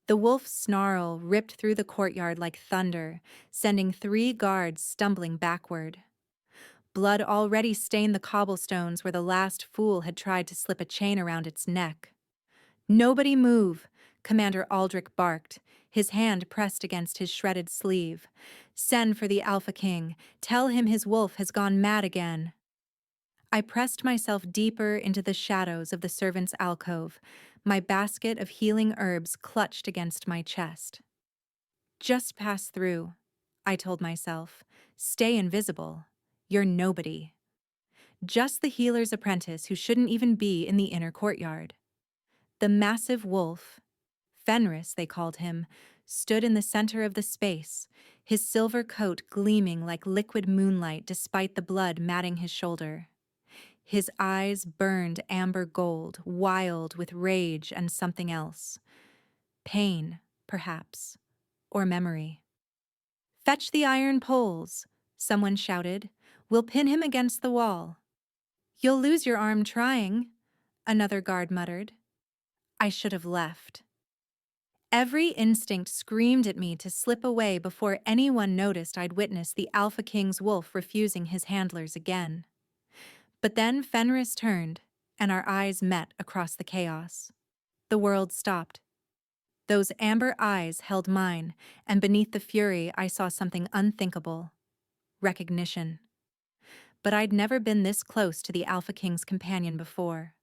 The wolf's snarl ripped through the courtyard like thunder, sending 3 guards stumbling backward. Blood already stained the cobblestones where the last fool had tried to slip a chain around its neck. "Nobody move," Commander Aldrich barked, his hand pressed against his shredded sleeve. "Send for the Alpha King. Tell him his wolf has gone mad again." I pressed myself deeper into the shadows of the servants' alcove, my basket of healing herbs clutched against my chest. "Just pass through," I told myself. "Stay invisible. You're nobody." Just the healer's apprentice who shouldn't even be in the inner courtyard. The massive wolf, Fenris they called him, stood in the center of the space, his silver coat gleaming like liquid moonlight despite the blood matting his shoulder. His eyes burned amber gold, wild with rage and something else. Pain, perhaps, or memory. "Fetch the iron poles," someone shouted. "We'll pin him against the wall." "You'll lose your arm trying," another guard muttered. I should have left. Every instinct screamed at me to slip away before anyone noticed I'd witnessed the Alpha King's wolf refusing his handlers again. But then Fenris turned, and our eyes met across the chaos. The world stopped. Those amber eyes held mine, and beneath the fury I saw something unthinkable. Recognition. But I'd never been this close to the Alpha King's companion before.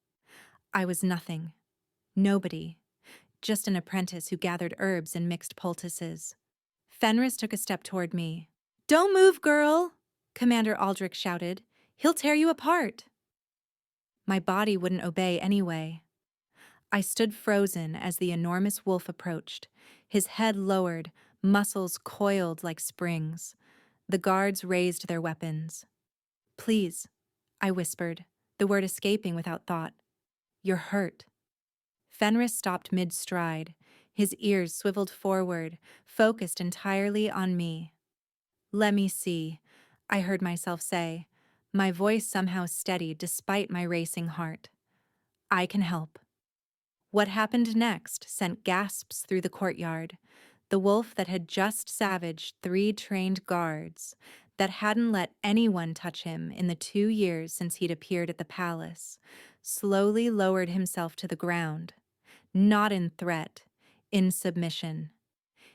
I was nothing. Nobody. Just an apprentice who gathered herbs and mixed poultices. Fenris took a step toward me. "Don't move, girl!" Commander Aldrich shouted. "He'll tear you apart." My body wouldn't obey anyway. I stood frozen as the enormous wolf approached, his head lowered, muscles coiled like springs. The guards raised their weapons. "Please," I whispered, the word escaping without thought. "You're hurt." Fenris stopped mid-stride, his ears swiveled forward, focused entirely on me. "Let me see," I heard myself say, my voice somehow steady despite my racing heart. "I can help." What happened next sent gasps through the courtyard. The wolf that had just savaged 3 trained guards, that hadn't let anyone touch him in the 2 years since he'd appeared at the palace, slowly lowered himself to the ground. Not in threat, in submission.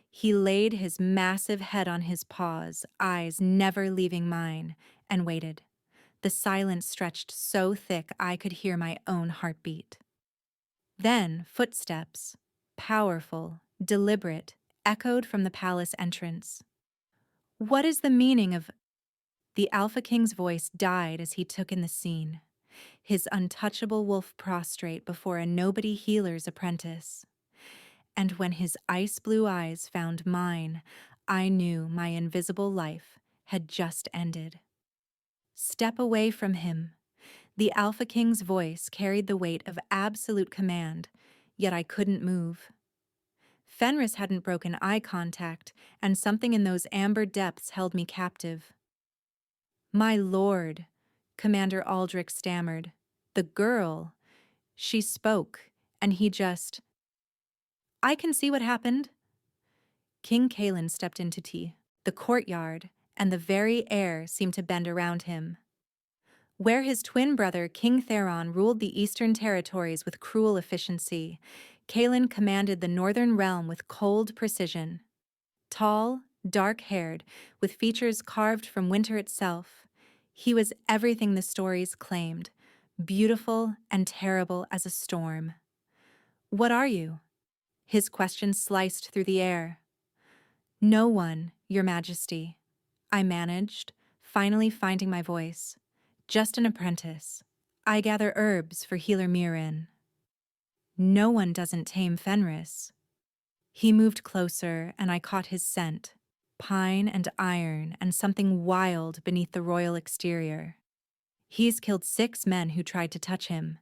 He laid his massive head on his paws, eyes never leaving mine, and waited. The silence stretched so thick I could hear my own heartbeat. Then footsteps, powerful, deliberate, echoed from the palace entrance. "What is the meaning of—" The Alpha King's voice died as he took in the scene, his untouchable wolf prostrate before a nobody healer's apprentice. And when his ice-blue eyes found mine, I knew my invisible life had just ended. "Step away from him." The Alpha King's voice carried the weight of absolute command, yet I couldn't move. Fenris hadn't broken eye contact, and something in those amber depths held me captive. "My lord," Commander Aldrich stammered. "The girl." She spoke, and he just— "I can see what happened." King Kalen stepped into the courtyard, and the very air seemed to bend around him. Where his twin brother King Theron ruled the eastern territories with cruel efficiency, Kalen commanded the northern realm with cold precision. Tall, dark-haired, with features carved from winter itself, he was everything the stories claimed, beautiful and terrible as a storm. "What are you?" His question sliced through the air. "No one, Your Majesty," I managed, finally finding my voice. "Just an apprentice. I gather herbs for Healer Mirin." "No one doesn't tame Fenris." He moved closer, and I caught his scent. Pine and iron and something wild beneath the royal exterior. "He's killed 6 men who tried to touch him.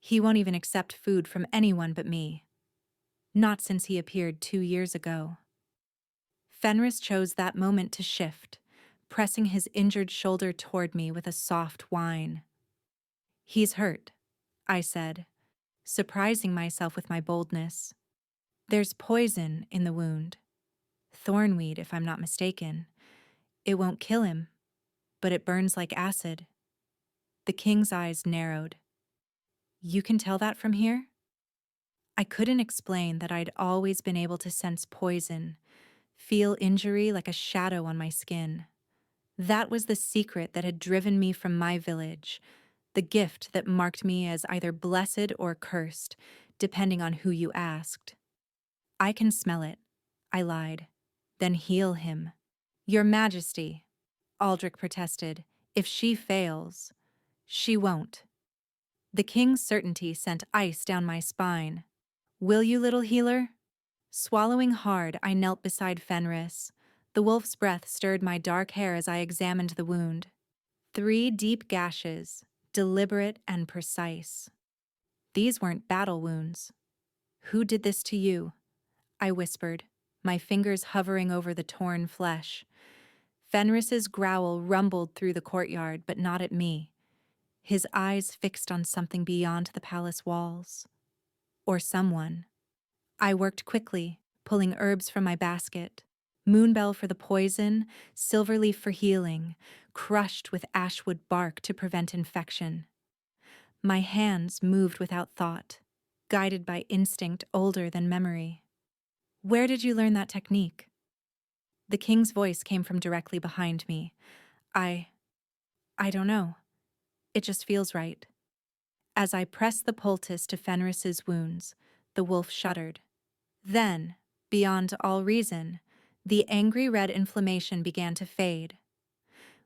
He won't even accept food from anyone but me. Not since he appeared 2 years ago." Fenris chose that moment to shift, pressing his injured shoulder toward me with a soft whine. "He's hurt," I said, surprising myself with my boldness. There's poison in the wound. Thornweed, if I'm not mistaken. It won't kill him, but it burns like acid. The king's eyes narrowed. You can tell that from here? I couldn't explain that I'd always been able to sense poison, feel injury like a shadow on my skin. That was the secret that had driven me from my village, the gift that marked me as either blessed or cursed, depending on who you asked. I can smell it, I lied. Then heal him. Your Majesty, Aldrich protested, if she fails, she won't. The king's certainty sent ice down my spine. Will you, little healer? Swallowing hard, I knelt beside Fenris. The wolf's breath stirred my dark hair as I examined the wound. 3 deep gashes, deliberate and precise. These weren't battle wounds. Who did this to you? I whispered, my fingers hovering over the torn flesh. Fenris's growl rumbled through the courtyard, but not at me. His eyes fixed on something beyond the palace walls. Or someone. I worked quickly, pulling herbs from my basket. Moonbell for the poison, silverleaf for healing, crushed with ashwood bark to prevent infection. My hands moved without thought, guided by instinct older than memory. Where did you learn that technique? The king's voice came from directly behind me. I don't know. It just feels right. As I pressed the poultice to Fenris's wounds, the wolf shuddered. Then, beyond all reason, the angry red inflammation began to fade.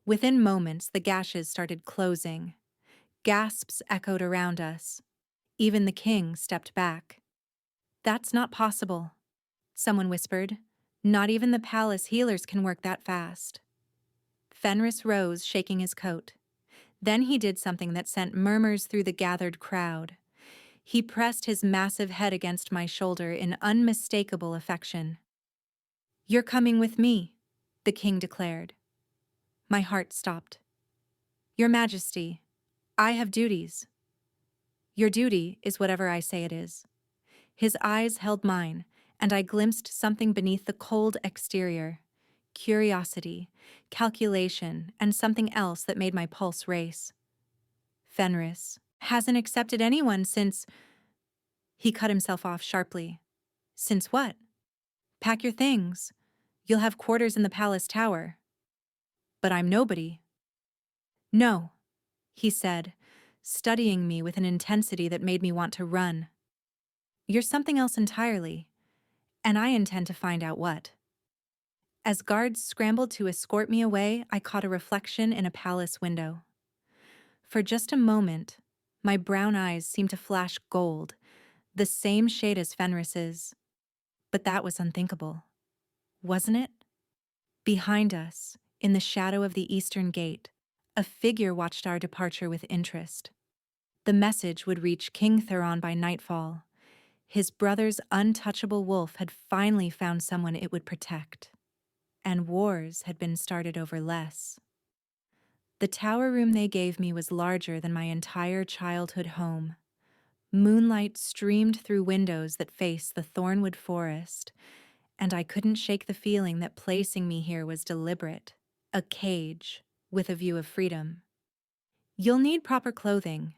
Within moments, the gashes started closing. Gasps echoed around us. Even the king stepped back. That's not possible, someone whispered. Not even the palace healers can work that fast. Fenris rose, shaking his coat. Then he did something that sent murmurs through the gathered crowd. He pressed his massive head against my shoulder in unmistakable affection. You're coming with me, the king declared. My heart stopped. Your Majesty, I have duties. Your duty is whatever I say it is. His eyes held mine, and I glimpsed something beneath the cold exterior. Curiosity, calculation, and something else that made my pulse race. Fenris hasn't accepted anyone since... He cut himself off sharply. Since what? Pack your things. You'll have quarters in the palace tower. But I'm nobody. No, he said, studying me with an intensity that made me want to run. You're something else entirely, and I intend to find out what. As guards scrambled to escort me away, I caught a reflection in a palace window. For just a moment, my brown eyes seemed to flash gold, the same shade as Fenris's. But that was unthinkable, wasn't it? Behind us, in the shadow of the eastern gate, a figure watched our departure with interest. The message would reach King Theron by nightfall. His brother's untouchable wolf had finally found someone it would protect. And wars had been started over less. The tower room they gave me was larger than my entire childhood home. Moonlight streamed through windows that faced the thornwood forest, and I couldn't shake the feeling that placing me here was deliberate, a cage with a view of freedom. You'll need proper clothing.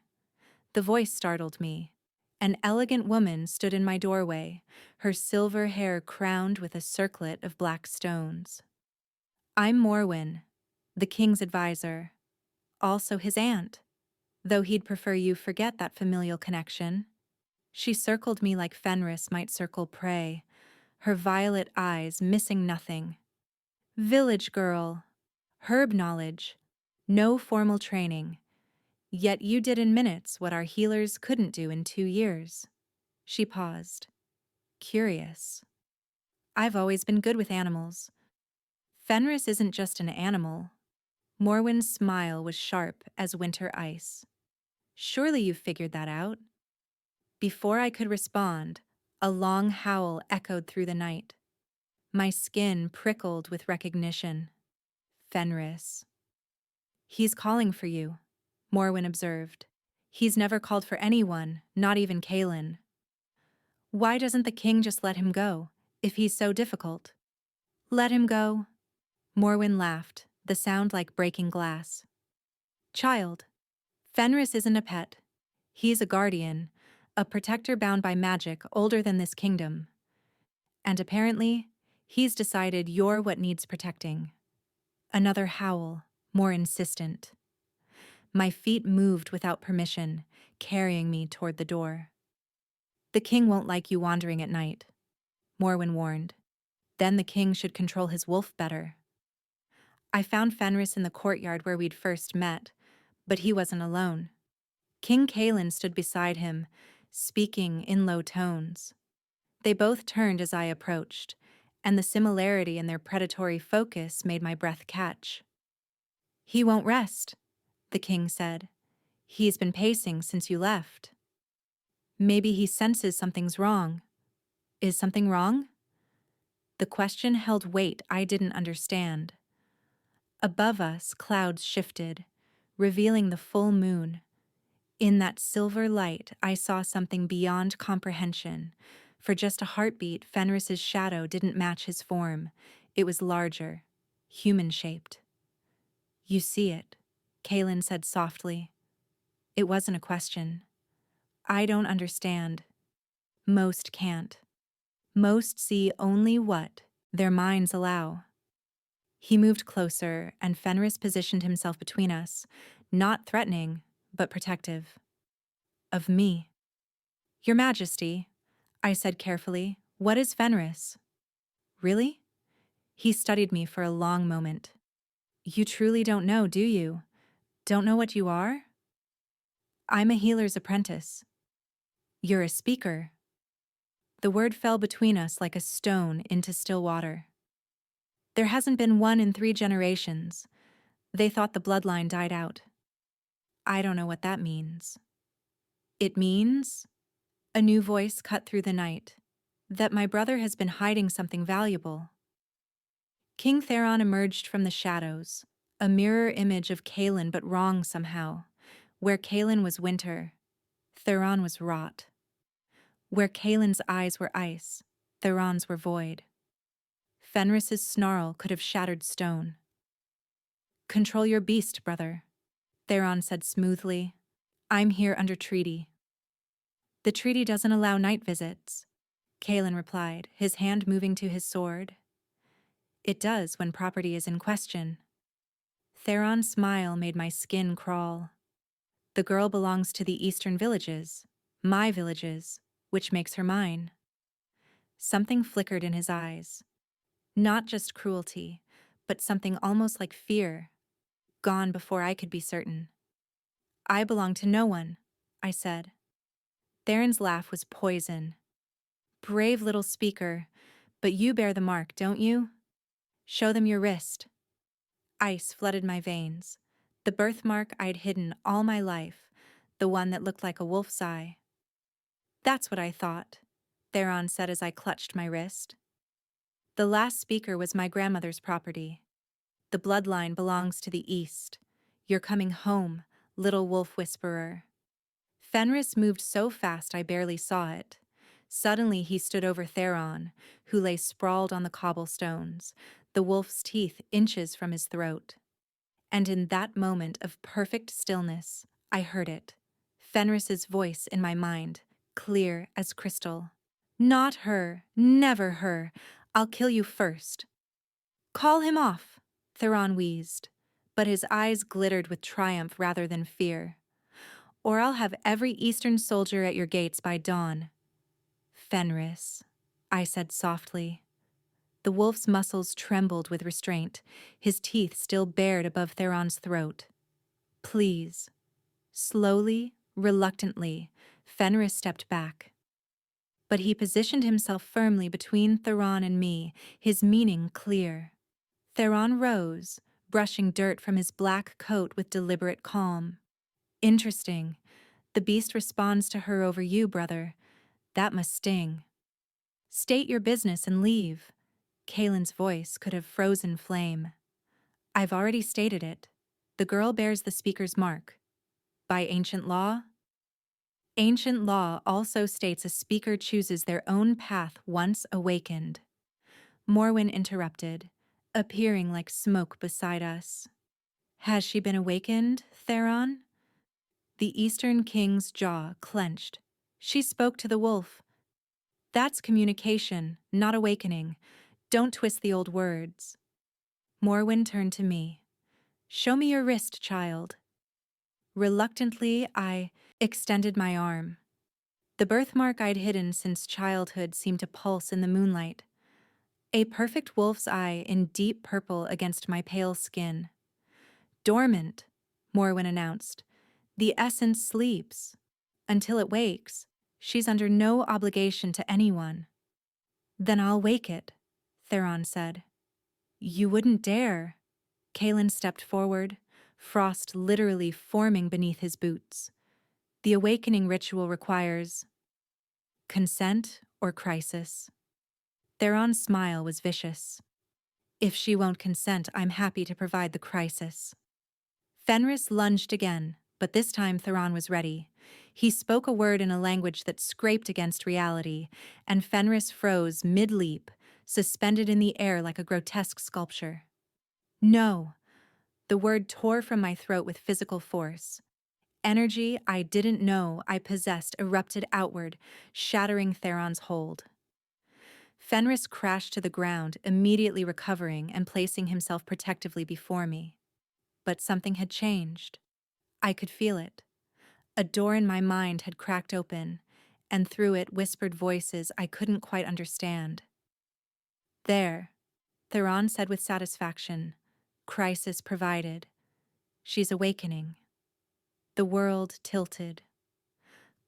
The voice startled me. An elegant woman stood in my doorway, her silver hair crowned with a circlet of black stones. I'm Morwen, the king's advisor, also his aunt, though he'd prefer you forget that familial connection. She circled me like Fenris might circle prey, her violet eyes missing nothing. Village girl, herb knowledge, no formal training. Yet you did in minutes what our healers couldn't do in 2 years. She paused, curious. I've always been good with animals. Fenris isn't just an animal. Morwen's smile was sharp as winter ice. Surely you've figured that out. Before I could respond, a long howl echoed through the night. My skin prickled with recognition. Fenris. He's calling for you, Morwen observed. He's never called for anyone, not even Kaelin. Why doesn't the king just let him go, if he's so difficult? Let him go. Morwen laughed, the sound like breaking glass. Child, Fenris isn't a pet. He's a guardian, a protector bound by magic older than this kingdom. And apparently, he's decided you're what needs protecting. Another howl, more insistent. My feet moved without permission, carrying me toward the door. The king won't like you wandering at night, Morwen warned. Then the king should control his wolf better. I found Fenris in the courtyard where we'd first met, but he wasn't alone. King Kalen stood beside him, speaking in low tones. They both turned as I approached, and the similarity in their predatory focus made my breath catch. He won't rest, the king said. He's been pacing since you left. Maybe he senses something's wrong. Is something wrong? The question held weight I didn't understand. Above us, clouds shifted, revealing the full moon. In that silver light, I saw something beyond comprehension. For just a heartbeat, Fenris's shadow didn't match his form. It was larger, human-shaped. You see it, Kalen said softly. It wasn't a question. I don't understand. Most can't. Most see only what their minds allow. He moved closer, and Fenris positioned himself between us, not threatening, but protective. Of me. Your Majesty, I said carefully, what is Fenris? Really? He studied me for a long moment. You truly don't know, do you? Don't know what you are? I'm a healer's apprentice. You're a speaker. The word fell between us like a stone into still water. There hasn't been one in 3 generations. They thought the bloodline died out. I don't know what that means. It means, a new voice cut through the night, that my brother has been hiding something valuable. King Theron emerged from the shadows, a mirror image of Kalen but wrong somehow. Where Kalen was winter, Theron was rot. Where Kalen's eyes were ice, Theron's were void. Fenris's snarl could have shattered stone. Control your beast, brother, Theron said smoothly. I'm here under treaty. The treaty doesn't allow night visits, Kalen replied, his hand moving to his sword. It does when property is in question. Theron's smile made my skin crawl. The girl belongs to the eastern villages, my villages, which makes her mine. Something flickered in his eyes. Not just cruelty, but something almost like fear, gone before I could be certain. I belong to no one, I said. Theron's laugh was poison. Brave little speaker, but you bear the mark, don't you? Show them your wrist. Ice flooded my veins, the birthmark I'd hidden all my life, the one that looked like a wolf's eye. That's what I thought, Theron said as I clutched my wrist. The last speaker was my grandmother's property. The bloodline belongs to the east. You're coming home, little wolf whisperer. Fenris moved so fast I barely saw it. Suddenly he stood over Theron, who lay sprawled on the cobblestones, the wolf's teeth inches from his throat. And in that moment of perfect stillness, I heard it. Fenris's voice in my mind, clear as crystal. Not her, never her. I'll kill you first. Call him off, Theron wheezed, but his eyes glittered with triumph rather than fear. Or I'll have every Eastern soldier at your gates by dawn. Fenris, I said softly. The wolf's muscles trembled with restraint, his teeth still bared above Theron's throat. Please. Slowly, reluctantly, Fenris stepped back. But he positioned himself firmly between Theron and me, his meaning clear. Theron rose, brushing dirt from his black coat with deliberate calm. Interesting. The beast responds to her over you, brother. That must sting. State your business and leave. Kalen's voice could have frozen flame. I've already stated it. The girl bears the speaker's mark. By ancient law? Ancient law also states a speaker chooses their own path once awakened. Morwen interrupted, appearing like smoke beside us. Has she been awakened, Theron? The Eastern King's jaw clenched. She spoke to the wolf. That's communication, not awakening. Don't twist the old words. Morwen turned to me. Show me your wrist, child. Reluctantly, I extended my arm. The birthmark I'd hidden since childhood seemed to pulse in the moonlight. A perfect wolf's eye in deep purple against my pale skin. Dormant, Morwen announced. The essence sleeps. Until it wakes, she's under no obligation to anyone. Then I'll wake it, Theron said. You wouldn't dare. Kalen stepped forward, frost literally forming beneath his boots. The awakening ritual requires consent or crisis. Theron's smile was vicious. If she won't consent, I'm happy to provide the crisis. Fenris lunged again, but this time Theron was ready. He spoke a word in a language that scraped against reality, and Fenris froze mid-leap, suspended in the air like a grotesque sculpture. No. The word tore from my throat with physical force. Energy I didn't know I possessed erupted outward, shattering Theron's hold. Fenris crashed to the ground, immediately recovering and placing himself protectively before me. But something had changed. I could feel it. A door in my mind had cracked open, and through it whispered voices I couldn't quite understand. There, Theron said with satisfaction, crisis provided. She's awakening. The world tilted.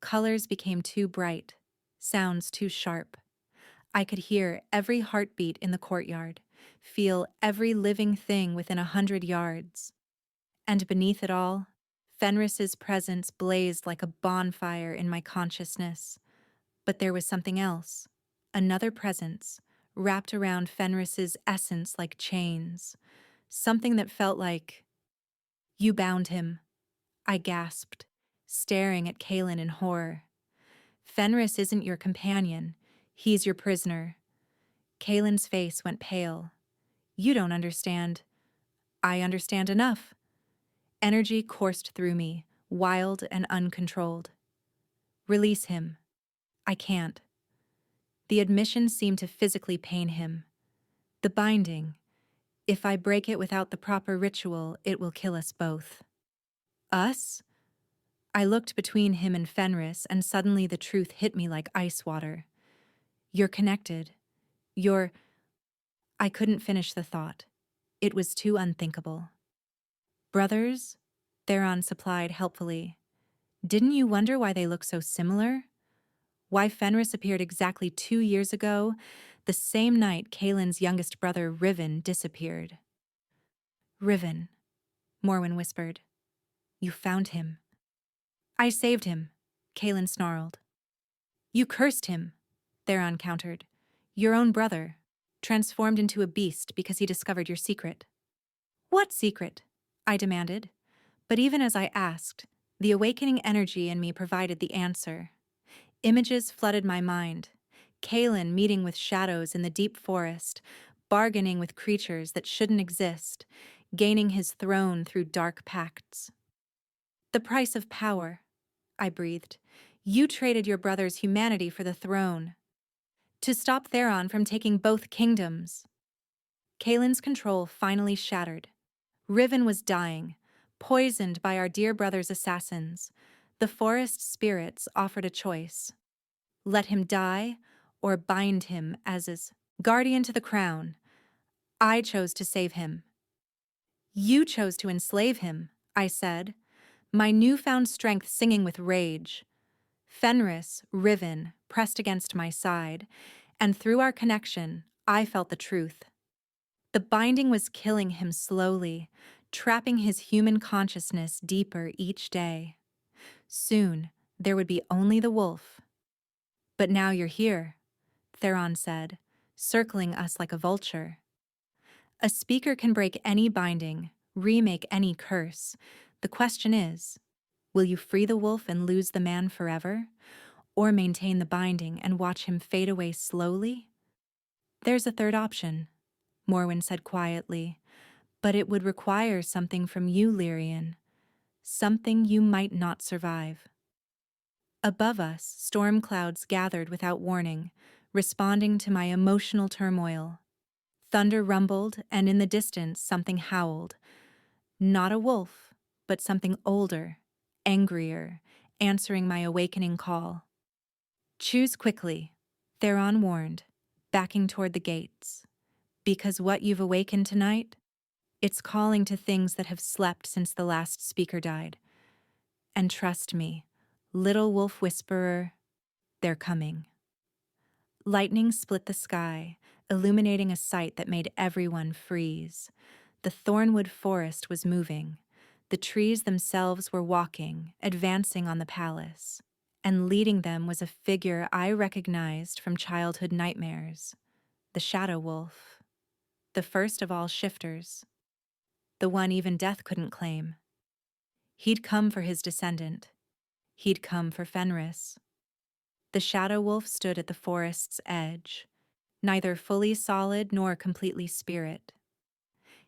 Colors became too bright, sounds too sharp. I could hear every heartbeat in the courtyard, feel every living thing within 100 yards. And beneath it all, Fenris's presence blazed like a bonfire in my consciousness. But there was something else, another presence, wrapped around Fenris's essence like chains. Something that felt like, you bound him, I gasped, staring at Kalen in horror. Fenris isn't your companion, he's your prisoner. Kalen's face went pale. You don't understand. I understand enough. Energy coursed through me, wild and uncontrolled. Release him. I can't. The admission seemed to physically pain him. The binding. If I break it without the proper ritual, it will kill us both. Us? I looked between him and Fenris, and suddenly the truth hit me like ice water. You're connected. I couldn't finish the thought. It was too unthinkable. Brothers? Theron supplied helpfully. Didn't you wonder why they look so similar? Why Fenris appeared exactly 2 years ago, the same night Kalen's youngest brother, Riven, disappeared. Riven, Morwen whispered. You found him. I saved him, Kalen snarled. You cursed him, Theron countered. Your own brother, transformed into a beast because he discovered your secret. What secret? I demanded. But even as I asked, the awakening energy in me provided the answer. Images flooded my mind. Kalen meeting with shadows in the deep forest, bargaining with creatures that shouldn't exist, gaining his throne through dark pacts. The price of power, I breathed. You traded your brother's humanity for the throne. To stop Theron from taking both kingdoms. Kalen's control finally shattered. Riven was dying, poisoned by our dear brother's assassins. The forest spirits offered a choice. Let him die, or bind him as his guardian to the crown. I chose to save him. You chose to enslave him, I said, my newfound strength singing with rage. Fenris, Riven, pressed against my side, and through our connection, I felt the truth. The binding was killing him slowly, trapping his human consciousness deeper each day. Soon, there would be only the wolf. But now you're here, Theron said, circling us like a vulture. A speaker can break any binding, remake any curse. The question is, Will you free the wolf and lose the man forever? Or maintain the binding and watch him fade away slowly? There's a third option, Morwen said quietly, but it would require something from you, Lyrian. Something you might not survive. Above us, storm clouds gathered without warning, responding to my emotional turmoil. Thunder rumbled, and in the distance something howled. Not a wolf, but something older, angrier, answering my awakening call. Choose quickly, Theron warned, backing toward the gates. Because what you've awakened tonight, it's calling to things that have slept since the last speaker died. And trust me, little wolf whisperer, they're coming. Lightning split the sky, illuminating a sight that made everyone freeze. The thornwood forest was moving. The trees themselves were walking, advancing on the palace. And leading them was a figure I recognized from childhood nightmares. The Shadow Wolf. The first of all shifters. The one even death couldn't claim. He'd come for his descendant. He'd come for Fenris. The Shadow Wolf stood at the forest's edge, neither fully solid nor completely spirit.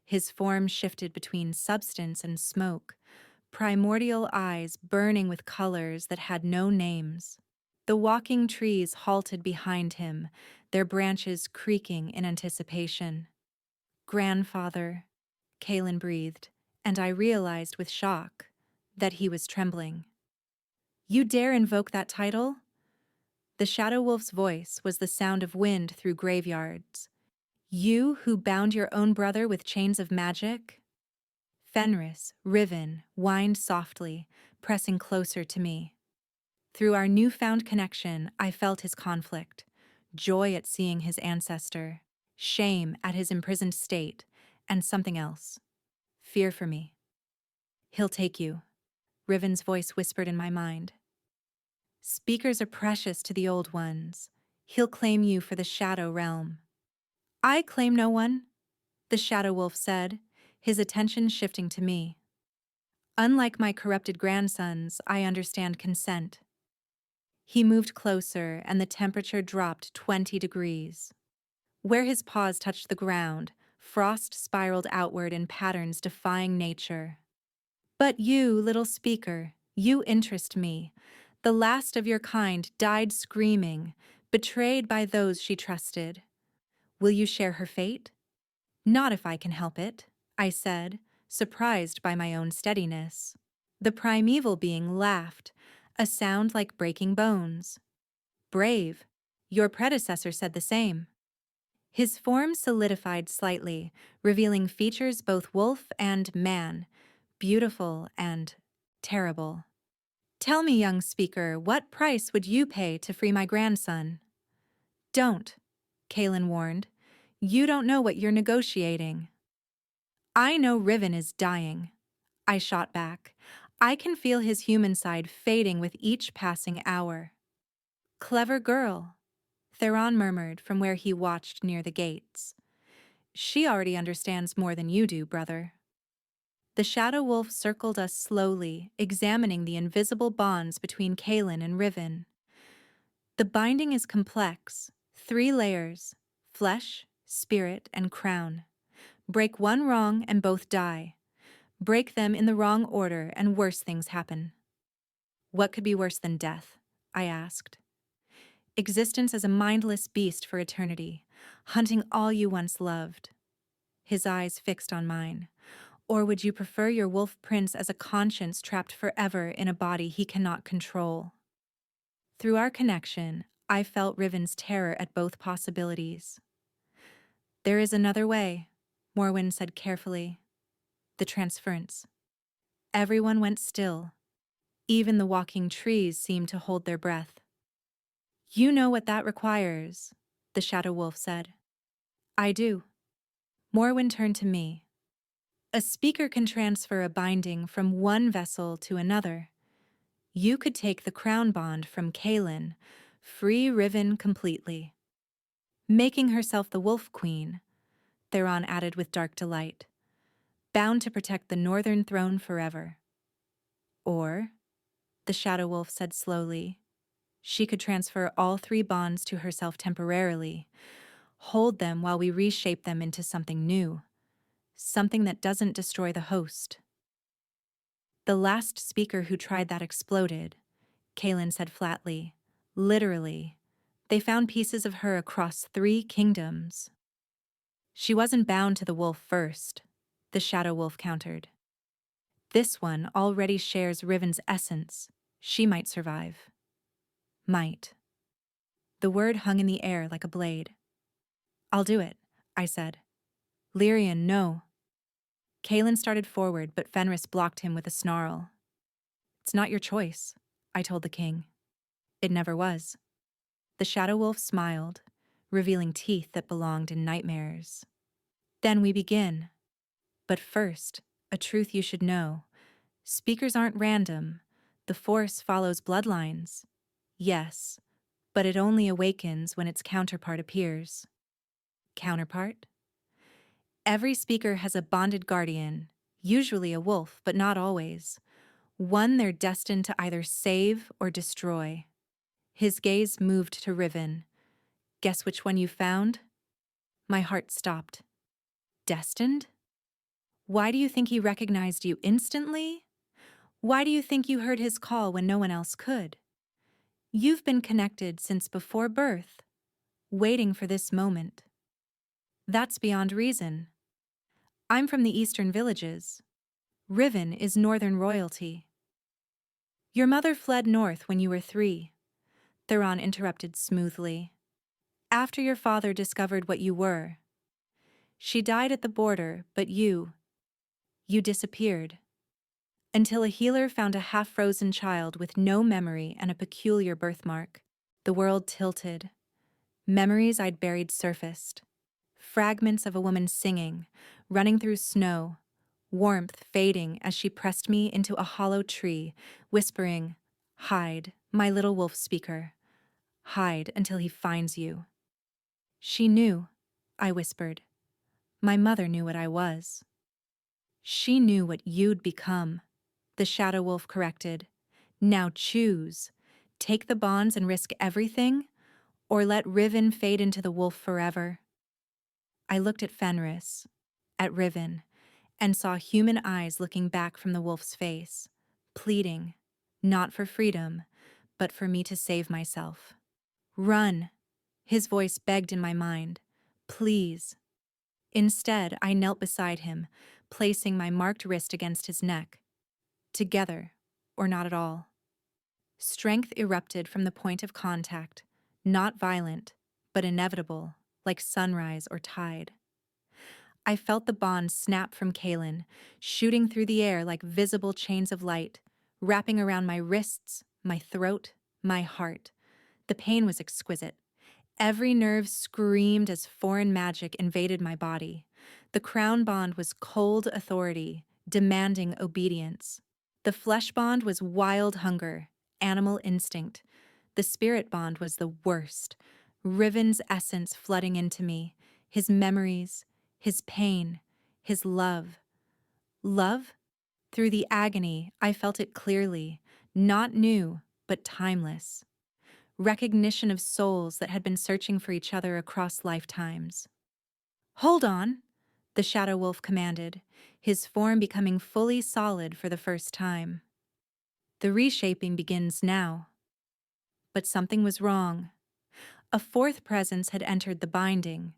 His form shifted between substance and smoke, primordial eyes burning with colors that had no names. The walking trees halted behind him, their branches creaking in anticipation. Grandfather, Kaelin breathed, and I realized with shock that he was trembling. You dare invoke that title? The Shadow Wolf's voice was the sound of wind through graveyards. You who bound your own brother with chains of magic? Fenris, riven, whined softly, pressing closer to me. Through our newfound connection, I felt his conflict, joy at seeing his ancestor, shame at his imprisoned state, and something else, fear for me. He'll take you, Riven's voice whispered in my mind. Speakers are precious to the old ones. He'll claim you for the Shadow Realm. I claim no one, the Shadow Wolf said, his attention shifting to me. Unlike my corrupted grandsons, I understand consent. He moved closer, and the temperature dropped 20 degrees. Where his paws touched the ground, frost spiraled outward in patterns defying nature. But you, little speaker, you interest me. The last of your kind died screaming, betrayed by those she trusted. Will you share her fate? Not if I can help it, I said, surprised by my own steadiness. The primeval being laughed, a sound like breaking bones. Brave. Your predecessor said the same. His form solidified slightly, revealing features both wolf and man, beautiful and terrible. Tell me, young speaker, what price would you pay to free my grandson? Don't, Kaelin warned. You don't know what you're negotiating. I know Riven is dying, I shot back. I can feel his human side fading with each passing hour. Clever girl, Theron murmured from where he watched near the gates. She already understands more than you do, brother. The Shadow Wolf circled us slowly, examining the invisible bonds between Kaelin and Riven. The binding is complex, 3 layers, flesh, spirit, and crown. Break one wrong and both die. Break them in the wrong order and worse things happen. What could be worse than death? I asked. Existence as a mindless beast for eternity, hunting all you once loved. His eyes fixed on mine. Or would you prefer your wolf prince as a conscience trapped forever in a body he cannot control? Through our connection, I felt Riven's terror at both possibilities. There is another way, Morwen said carefully. The transference. Everyone went still. Even the walking trees seemed to hold their breath. You know what that requires, the Shadow Wolf said. I do. Morwen turned to me. A speaker can transfer a binding from one vessel to another. You could take the crown bond from Kaelin, free Riven completely. Making herself the Wolf Queen, Theron added with dark delight, bound to protect the Northern Throne forever. Or the Shadow Wolf said slowly. She could transfer all 3 bonds to herself temporarily, hold them while we reshape them into something new, something that doesn't destroy the host. The last speaker who tried that exploded, Kaylin said flatly. Literally. They found pieces of her across 3 kingdoms. She wasn't bound to the wolf first, the Shadow Wolf countered. This one already shares Riven's essence. She might survive. Might. The word hung in the air like a blade. I'll do it, I said. Lyrian, no. Kaelin started forward, but Fenris blocked him with a snarl. It's not your choice, I told the king. It never was. The Shadow Wolf smiled, revealing teeth that belonged in nightmares. Then we begin. But first, a truth you should know. Speakers aren't random. The Force follows bloodlines. Yes, but it only awakens when its counterpart appears. Counterpart? Every speaker has a bonded guardian, usually a wolf, but not always. One they're destined to either save or destroy. His gaze moved to Riven. Guess which one you found? My heart stopped. Destined? Why do you think he recognized you instantly? Why do you think you heard his call when no one else could? You've been connected since before birth, waiting for this moment. That's beyond reason. I'm from the eastern villages. Riven is northern royalty. Your mother fled north when you were 3, Theron interrupted smoothly. After your father discovered what you were. She died at the border, but you disappeared. Until a healer found a half-frozen child with no memory and a peculiar birthmark. The world tilted. Memories I'd buried surfaced. Fragments of a woman singing, running through snow, warmth fading as she pressed me into a hollow tree, whispering, "Hide, my little wolf speaker. Hide until he finds you." She knew, I whispered. My mother knew what I was. She knew what you'd become, the Shadow Wolf corrected. Now choose. Take the bonds and risk everything, or let Riven fade into the wolf forever. I looked at Fenris, at Riven, and saw human eyes looking back from the wolf's face, pleading, not for freedom, but for me to save myself. Run, his voice begged in my mind. Please. Instead, I knelt beside him, placing my marked wrist against his neck. Together, or not at all. Strength erupted from the point of contact, not violent, but inevitable, like sunrise or tide. I felt the bond snap from Kaelin, shooting through the air like visible chains of light, wrapping around my wrists, my throat, my heart. The pain was exquisite. Every nerve screamed as foreign magic invaded my body. The crown bond was cold authority, demanding obedience. The flesh bond was wild hunger, animal instinct. The spirit bond was the worst. Riven's essence flooding into me, his memories, his pain, his love. Love? Through the agony, I felt it clearly, not new, but timeless. Recognition of souls that had been searching for each other across lifetimes. Hold on, the Shadow Wolf commanded, his form becoming fully solid for the first time. The reshaping begins now. But something was wrong. A 4th presence had entered the binding,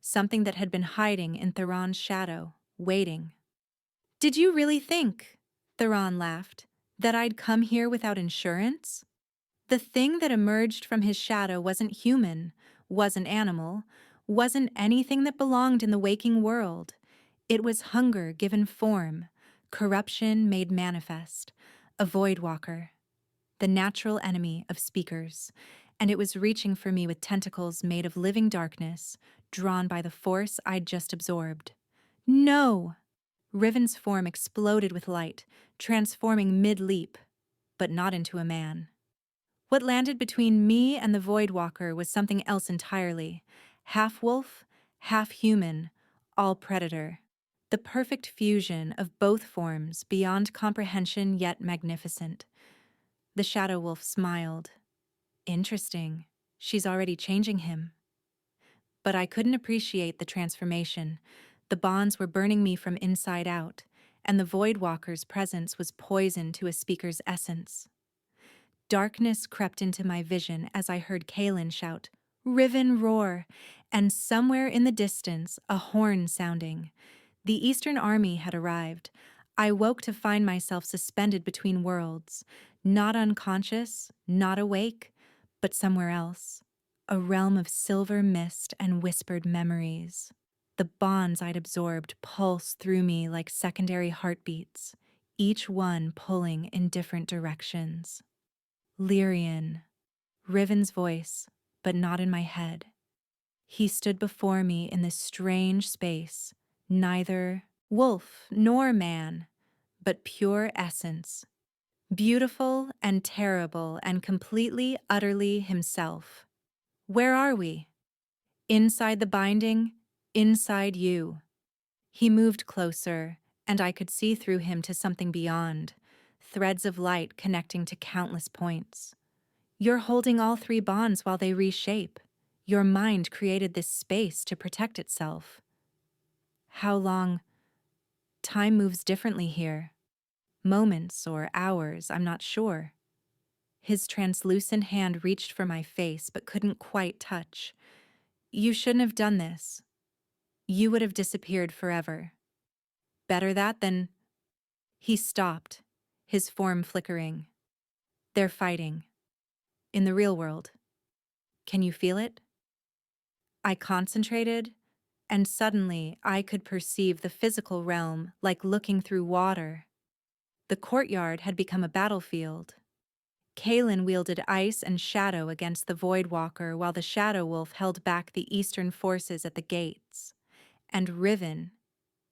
something that had been hiding in Theron's shadow, waiting. Did you really think, Theron laughed, that I'd come here without insurance? The thing that emerged from his shadow wasn't human, wasn't animal, wasn't anything that belonged in the waking world. It was hunger given form, corruption made manifest, a void walker, the natural enemy of speakers, and it was reaching for me with tentacles made of living darkness, drawn by the force I'd just absorbed. No! Riven's form exploded with light, transforming mid-leap, but not into a man. What landed between me and the Void Walker was something else entirely. Half wolf, half human, all predator. The perfect fusion of both forms, beyond comprehension yet magnificent. The shadow wolf smiled. Interesting. She's already changing him. But I couldn't appreciate the transformation. The bonds were burning me from inside out, and the Void Walker's presence was poison to a speaker's essence. Darkness crept into my vision as I heard Kaelin shout, "Riven roar!" and somewhere in the distance, a horn sounding. The Eastern Army had arrived. I woke to find myself suspended between worlds, not unconscious, not awake, but somewhere else, a realm of silver mist and whispered memories. The bonds I'd absorbed pulsed through me like secondary heartbeats, each one pulling in different directions. Lyrian, Riven's voice, but not in my head. He stood before me in this strange space, neither wolf nor man, but pure essence, beautiful and terrible and completely, utterly himself. Where are we? Inside the binding, inside you. He moved closer, and I could see through him to something beyond, threads of light connecting to countless points. You're holding all three bonds while they reshape. Your mind created this space to protect itself. How long? Time moves differently here. Moments or hours, I'm not sure. His translucent hand reached for my face but couldn't quite touch. You shouldn't have done this. You would have disappeared forever. Better that than... He stopped, his form flickering. They're fighting. In the real world. Can you feel it? I concentrated, and suddenly I could perceive the physical realm like looking through water. The courtyard had become a battlefield. Kaelin wielded ice and shadow against the Void Walker while the Shadow Wolf held back the eastern forces at the gates. And Riven,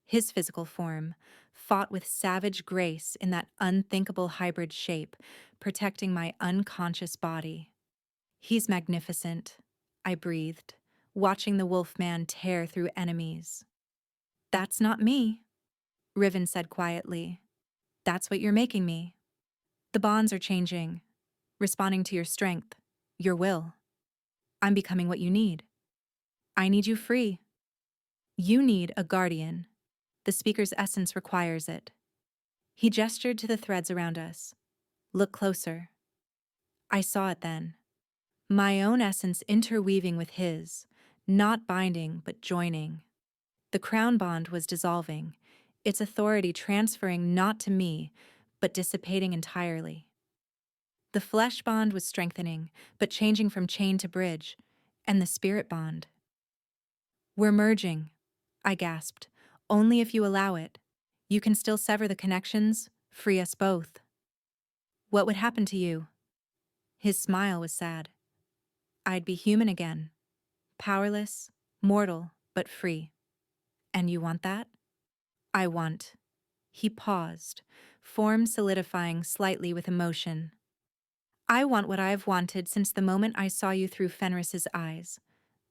his physical form, fought with savage grace in that unthinkable hybrid shape, protecting my unconscious body. He's magnificent, I breathed, watching the Wolfman tear through enemies. That's not me, Riven said quietly. That's what you're making me. The bonds are changing, responding to your strength, your will. I'm becoming what you need. I need you free. You need a guardian. The speaker's essence requires it. He gestured to the threads around us. Look closer. I saw it then. My own essence interweaving with his, not binding but joining. The crown bond was dissolving, its authority transferring not to me, but dissipating entirely. The flesh bond was strengthening, but changing from chain to bridge, and the spirit bond. We're merging, I gasped. Only if you allow it. You can still sever the connections, free us both. What would happen to you? His smile was sad. I'd be human again. Powerless, mortal, but free. And you want that? I want. He paused, form solidifying slightly with emotion. I want what I've wanted since the moment I saw you through Fenris's eyes.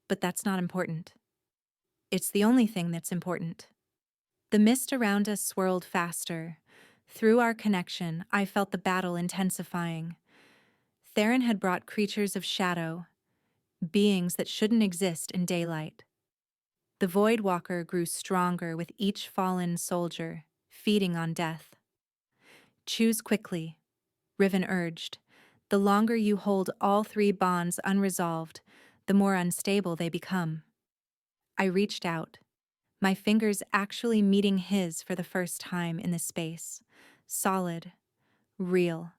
But that's not important. It's the only thing that's important. The mist around us swirled faster. Through our connection, I felt the battle intensifying. Theron had brought creatures of shadow, beings that shouldn't exist in daylight. The Void Walker grew stronger with each fallen soldier, feeding on death. Choose quickly, Riven urged. The longer you hold all three bonds unresolved, the more unstable they become. I reached out, my fingers actually meeting his for the first time in this space. Solid, real.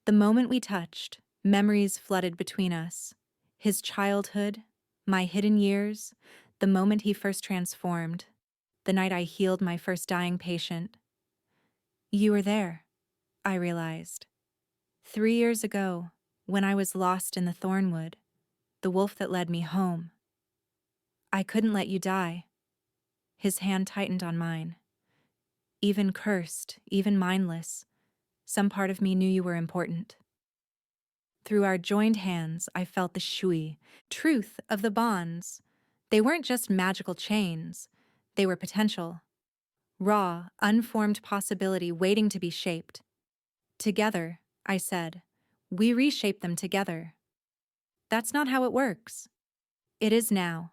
The moment we touched, memories flooded between us. His childhood, my hidden years, the moment he first transformed, the night I healed my first dying patient. You were there, I realized. 3 years ago, when I was lost in the Thornwood, the wolf that led me home. I couldn't let you die. His hand tightened on mine. Even cursed, even mindless, some part of me knew you were important. Through our joined hands, I felt the shui, truth of the bonds. They weren't just magical chains. They were potential. Raw, unformed possibility waiting to be shaped. Together, I said. We reshape them together. That's not how it works. It is now.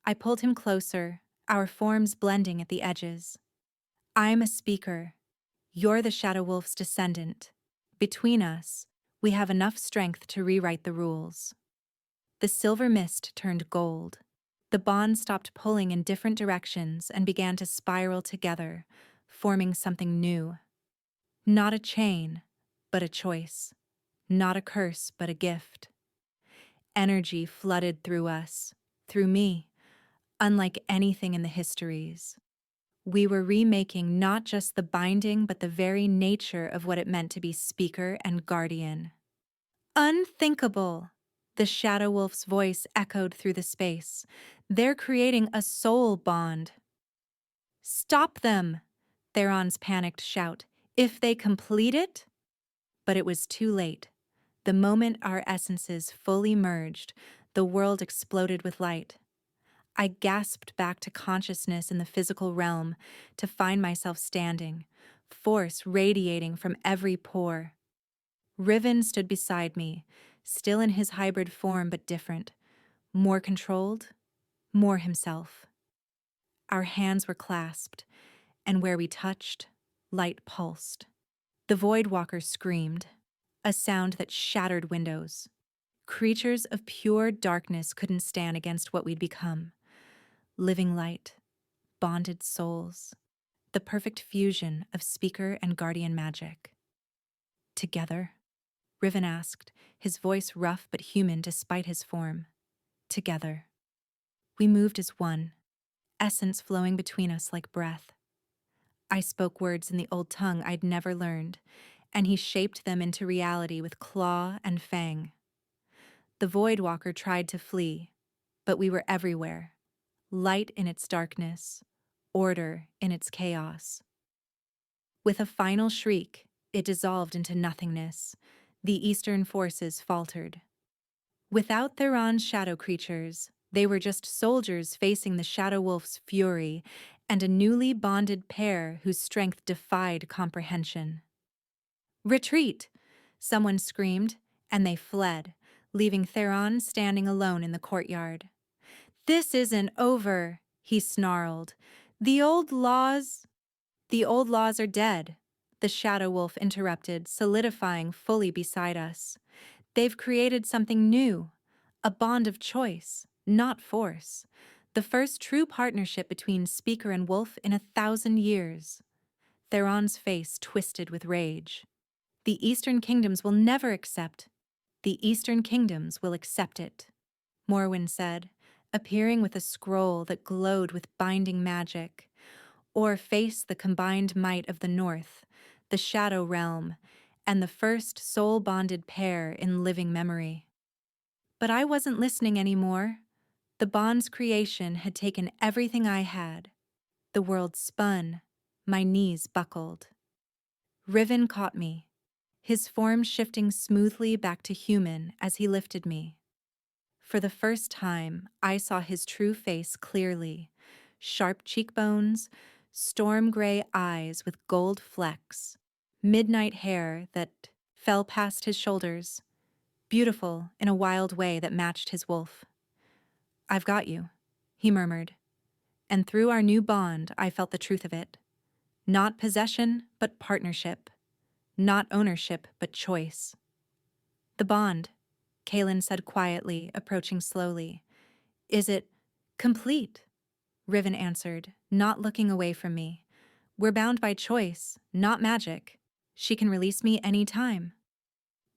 I pulled him closer, our forms blending at the edges. I'm a speaker. You're the Shadow Wolf's descendant. Between us, we have enough strength to rewrite the rules. The silver mist turned gold. The bond stopped pulling in different directions and began to spiral together, forming something new. Not a chain, but a choice. Not a curse, but a gift. Energy flooded through us, through me, unlike anything in the histories. We were remaking not just the binding, but the very nature of what it meant to be speaker and guardian. Unthinkable! The Shadow Wolf's voice echoed through the space. They're creating a soul bond. Stop them! Theron's panicked shout. If they complete it? But it was too late. The moment our essences fully merged, the world exploded with light. I gasped back to consciousness in the physical realm to find myself standing, force radiating from every pore. Riven stood beside me, still in his hybrid form but different, more controlled, more himself. Our hands were clasped, and where we touched, light pulsed. The Void Walker screamed, a sound that shattered windows. Creatures of pure darkness couldn't stand against what we'd become. Living light, bonded souls, the perfect fusion of speaker and guardian magic. Together? Riven asked, his voice rough but human despite his form. Together. We moved as one, essence flowing between us like breath. I spoke words in the old tongue I'd never learned, and he shaped them into reality with claw and fang. The Void Walker tried to flee, but we were everywhere. Light in its darkness, order in its chaos. With a final shriek, it dissolved into nothingness. The eastern forces faltered. Without Theron's shadow creatures, they were just soldiers facing the Shadow Wolf's fury and a newly bonded pair whose strength defied comprehension. Retreat! Someone screamed, and they fled, leaving Theron standing alone in the courtyard. This isn't over, he snarled. The old laws are dead, the Shadow Wolf interrupted, solidifying fully beside us. They've created something new, a bond of choice, not force. The first true partnership between speaker and wolf in 1,000 years. Theron's face twisted with rage. The Eastern Kingdoms will never accept. The Eastern Kingdoms will accept it, Morwen said, appearing with a scroll that glowed with binding magic. Or face the combined might of the North, the Shadow Realm, and the first soul-bonded pair in living memory. But I wasn't listening anymore. The bond's creation had taken everything I had. The world spun. My knees buckled. Riven caught me, his form shifting smoothly back to human as he lifted me. For the first time, I saw his true face clearly. Sharp cheekbones, storm-gray eyes with gold flecks, midnight hair that fell past his shoulders, beautiful in a wild way that matched his wolf. I've got you, he murmured, and through our new bond I felt the truth of it. Not possession, but partnership. Not ownership, but choice. The bond, Kaelin said quietly, approaching slowly. Is it complete? Riven answered, not looking away from me. We're bound by choice, not magic. She can release me any time.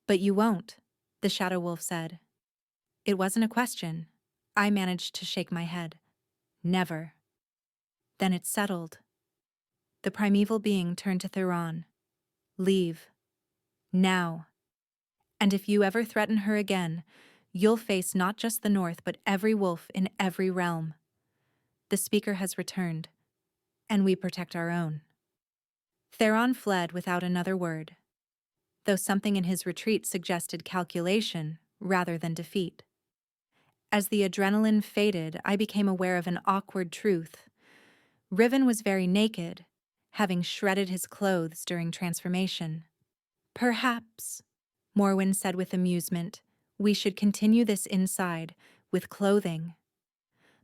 But you won't, the Shadow Wolf said. It wasn't a question. I managed to shake my head. Never. Then it settled. The primeval being turned to Theron. Leave. Now. And if you ever threaten her again, you'll face not just the North, but every wolf in every realm. The speaker has returned, and we protect our own. Theron fled without another word, though something in his retreat suggested calculation rather than defeat. As the adrenaline faded, I became aware of an awkward truth. Riven was very naked, having shredded his clothes during transformation. Perhaps, Morwen said with amusement, we should continue this inside, with clothing.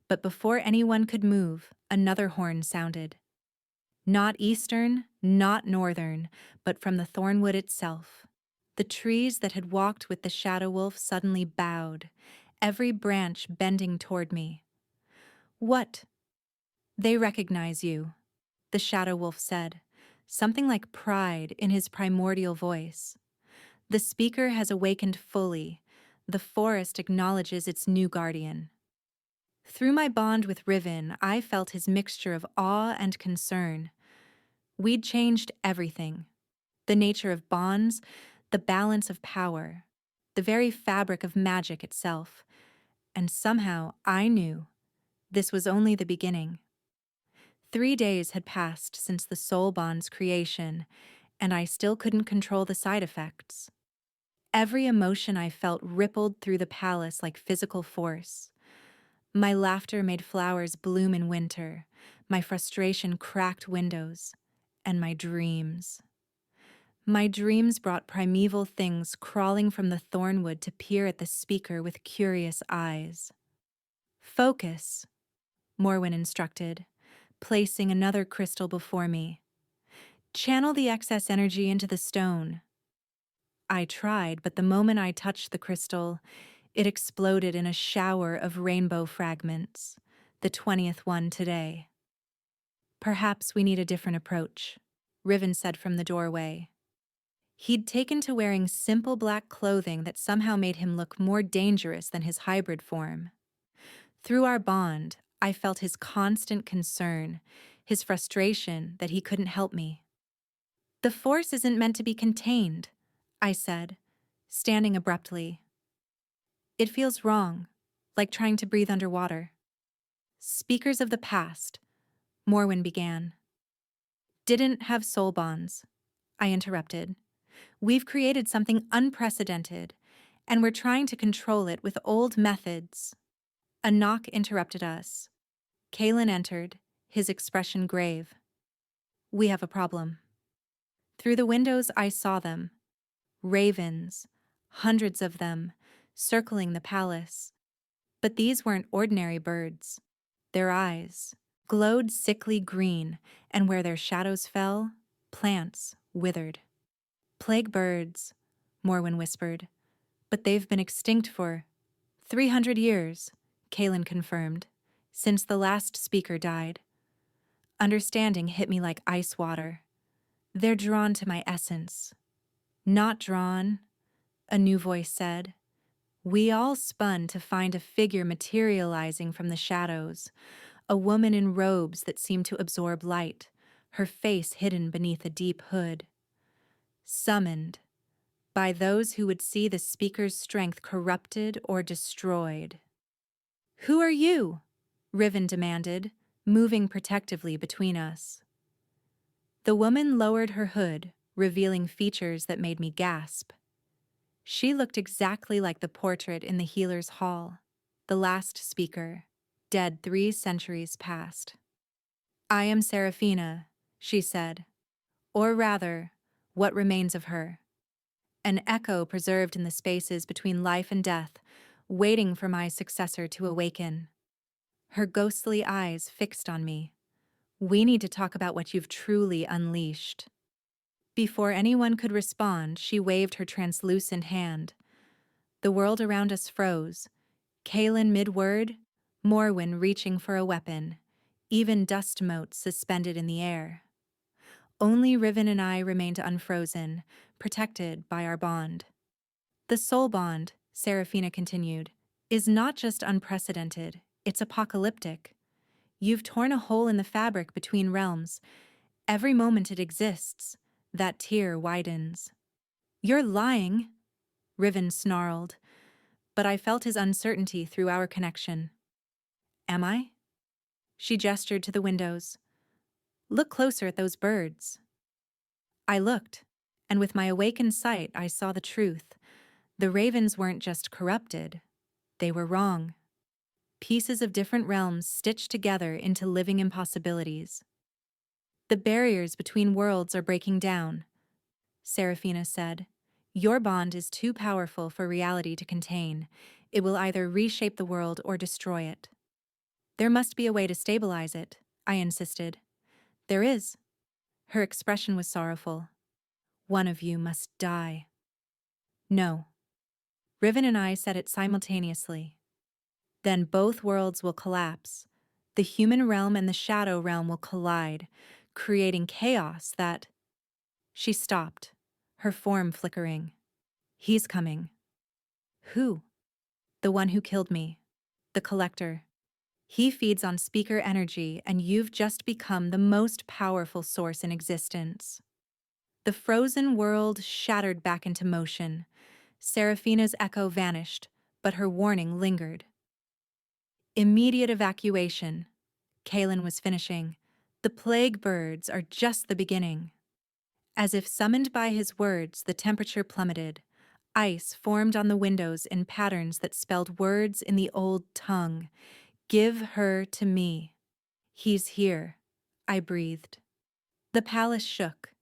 But before anyone could move, another horn sounded. Not eastern, not northern, but from the thornwood itself. The trees that had walked with the shadow wolf suddenly bowed, every branch bending toward me. What? They recognize you, the shadow wolf said, something like pride in his primordial voice. The speaker has awakened fully. The forest acknowledges its new guardian. Through my bond with Riven, I felt his mixture of awe and concern. We'd changed everything. The nature of bonds, the balance of power, the very fabric of magic itself. And somehow I knew this was only the beginning. 3 days had passed since the soul bond's creation, and I still couldn't control the side effects. Every emotion I felt rippled through the palace like physical force. My laughter made flowers bloom in winter, my frustration cracked windows, and my dreams. My dreams brought primeval things crawling from the thornwood to peer at the speaker with curious eyes. Focus, Morwen instructed, placing another crystal before me. Channel the excess energy into the stone. I tried, but the moment I touched the crystal, it exploded in a shower of rainbow fragments, the 20th one today. Perhaps we need a different approach, Riven said from the doorway. He'd taken to wearing simple black clothing that somehow made him look more dangerous than his hybrid form. Through our bond, I felt his constant concern, his frustration that he couldn't help me. The force isn't meant to be contained, I said, standing abruptly. It feels wrong, like trying to breathe underwater. Speakers of the past, Morwen began. Didn't have soul bonds, I interrupted. We've created something unprecedented, and we're trying to control it with old methods. A knock interrupted us. Kalen entered, his expression grave. We have a problem. Through the windows I saw them. Ravens, hundreds of them, circling the palace. But these weren't ordinary birds. Their eyes glowed sickly green, and where their shadows fell, plants withered. Plague birds, Morwen whispered. But they've been extinct for 300 years, Kalen confirmed, since the last speaker died. Understanding hit me like ice water. They're drawn to my essence. Not drawn, a new voice said. We all spun to find a figure materializing from the shadows, a woman in robes that seemed to absorb light, her face hidden beneath a deep hood. Summoned by those who would see the speaker's strength corrupted or destroyed. Who are you? Riven demanded, moving protectively between us. The woman lowered her hood, revealing features that made me gasp. She looked exactly like the portrait in the healer's hall, the last speaker, dead 3 centuries past. I am Seraphina, she said, or rather, what remains of her. An echo preserved in the spaces between life and death, waiting for my successor to awaken. Her ghostly eyes fixed on me. We need to talk about what you've truly unleashed. Before anyone could respond, she waved her translucent hand. The world around us froze. Kalen mid-word, Morwen reaching for a weapon, even dust motes suspended in the air. Only Riven and I remained unfrozen, protected by our bond. The soul bond, Seraphina continued, is not just unprecedented, it's apocalyptic. You've torn a hole in the fabric between realms. Every moment it exists, that tear widens. You're lying, Riven snarled, but I felt his uncertainty through our connection. Am I? She gestured to the windows. Look closer at those birds. I looked, and with my awakened sight I saw the truth. The ravens weren't just corrupted, they were wrong. Pieces of different realms stitched together into living impossibilities. The barriers between worlds are breaking down. Seraphina said. Your bond is too powerful for reality to contain. It will either reshape the world or destroy it. There must be a way to stabilize it, I insisted. There is. Her expression was sorrowful. One of you must die. No. Riven and I said it simultaneously. Then both worlds will collapse. The human realm and the shadow realm will collide, creating chaos that... She stopped, her form flickering. He's coming. Who? The one who killed me. The collector. He feeds on speaker energy, and you've just become the most powerful source in existence. The frozen world shattered back into motion. Seraphina's echo vanished, but her warning lingered. Immediate evacuation. Kalen was finishing. The plague birds are just the beginning. As if summoned by his words, the temperature plummeted. Ice formed on the windows in patterns that spelled words in the old tongue. Give her to me. He's here, I breathed. The palace shook.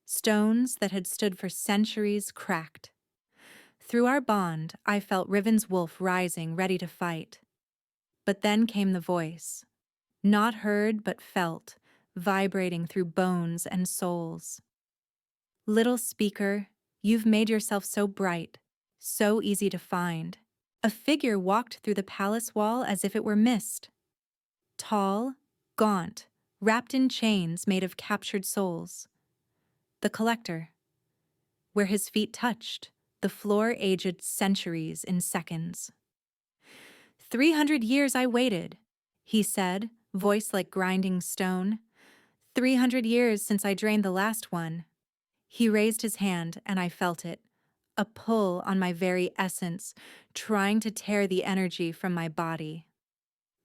Stones that had stood for centuries cracked. Through our bond, I felt Riven's wolf rising, ready to fight. But then came the voice. Not heard but felt, vibrating through bones and souls. Little speaker, you've made yourself so bright, so easy to find. A figure walked through the palace wall as if it were mist. Tall, gaunt, wrapped in chains made of captured souls. The collector. Where his feet touched, the floor aged centuries in seconds. 300 years I waited, he said, voice like grinding stone. 300 years since I drained the last one. He raised his hand, and I felt it. A pull on my very essence, trying to tear the energy from my body.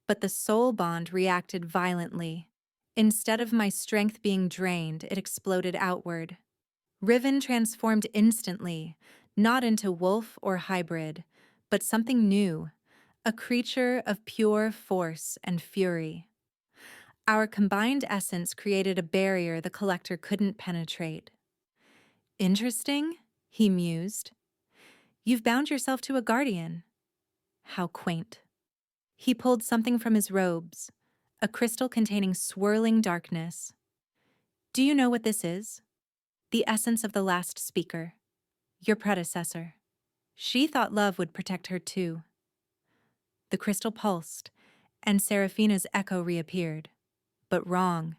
But the soul bond reacted violently. Instead of my strength being drained, it exploded outward. Riven transformed instantly, not into wolf or hybrid, but something new, a creature of pure force and fury. Our combined essence created a barrier the collector couldn't penetrate. Interesting, he mused. You've bound yourself to a guardian. How quaint. He pulled something from his robes, a crystal containing swirling darkness. Do you know what this is? The essence of the last speaker, your predecessor. She thought love would protect her too. The crystal pulsed, and Seraphina's echo reappeared. But wrong,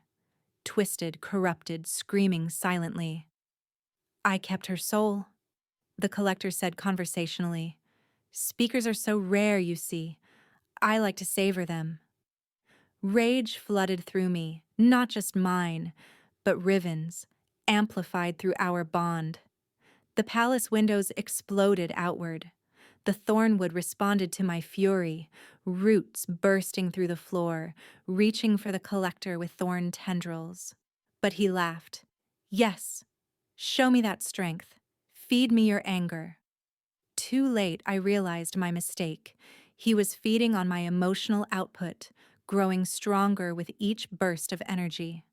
twisted, corrupted, screaming silently. I kept her soul, the collector said conversationally. Speakers are so rare, you see. I like to savor them. Rage flooded through me, not just mine, but Riven's, amplified through our bond. The palace windows exploded outward. The thornwood responded to my fury, roots bursting through the floor, reaching for the collector with thorn tendrils. But he laughed. Yes, show me that strength. Feed me your anger. Too late, I realized my mistake. He was feeding on my emotional output, growing stronger with each burst of energy.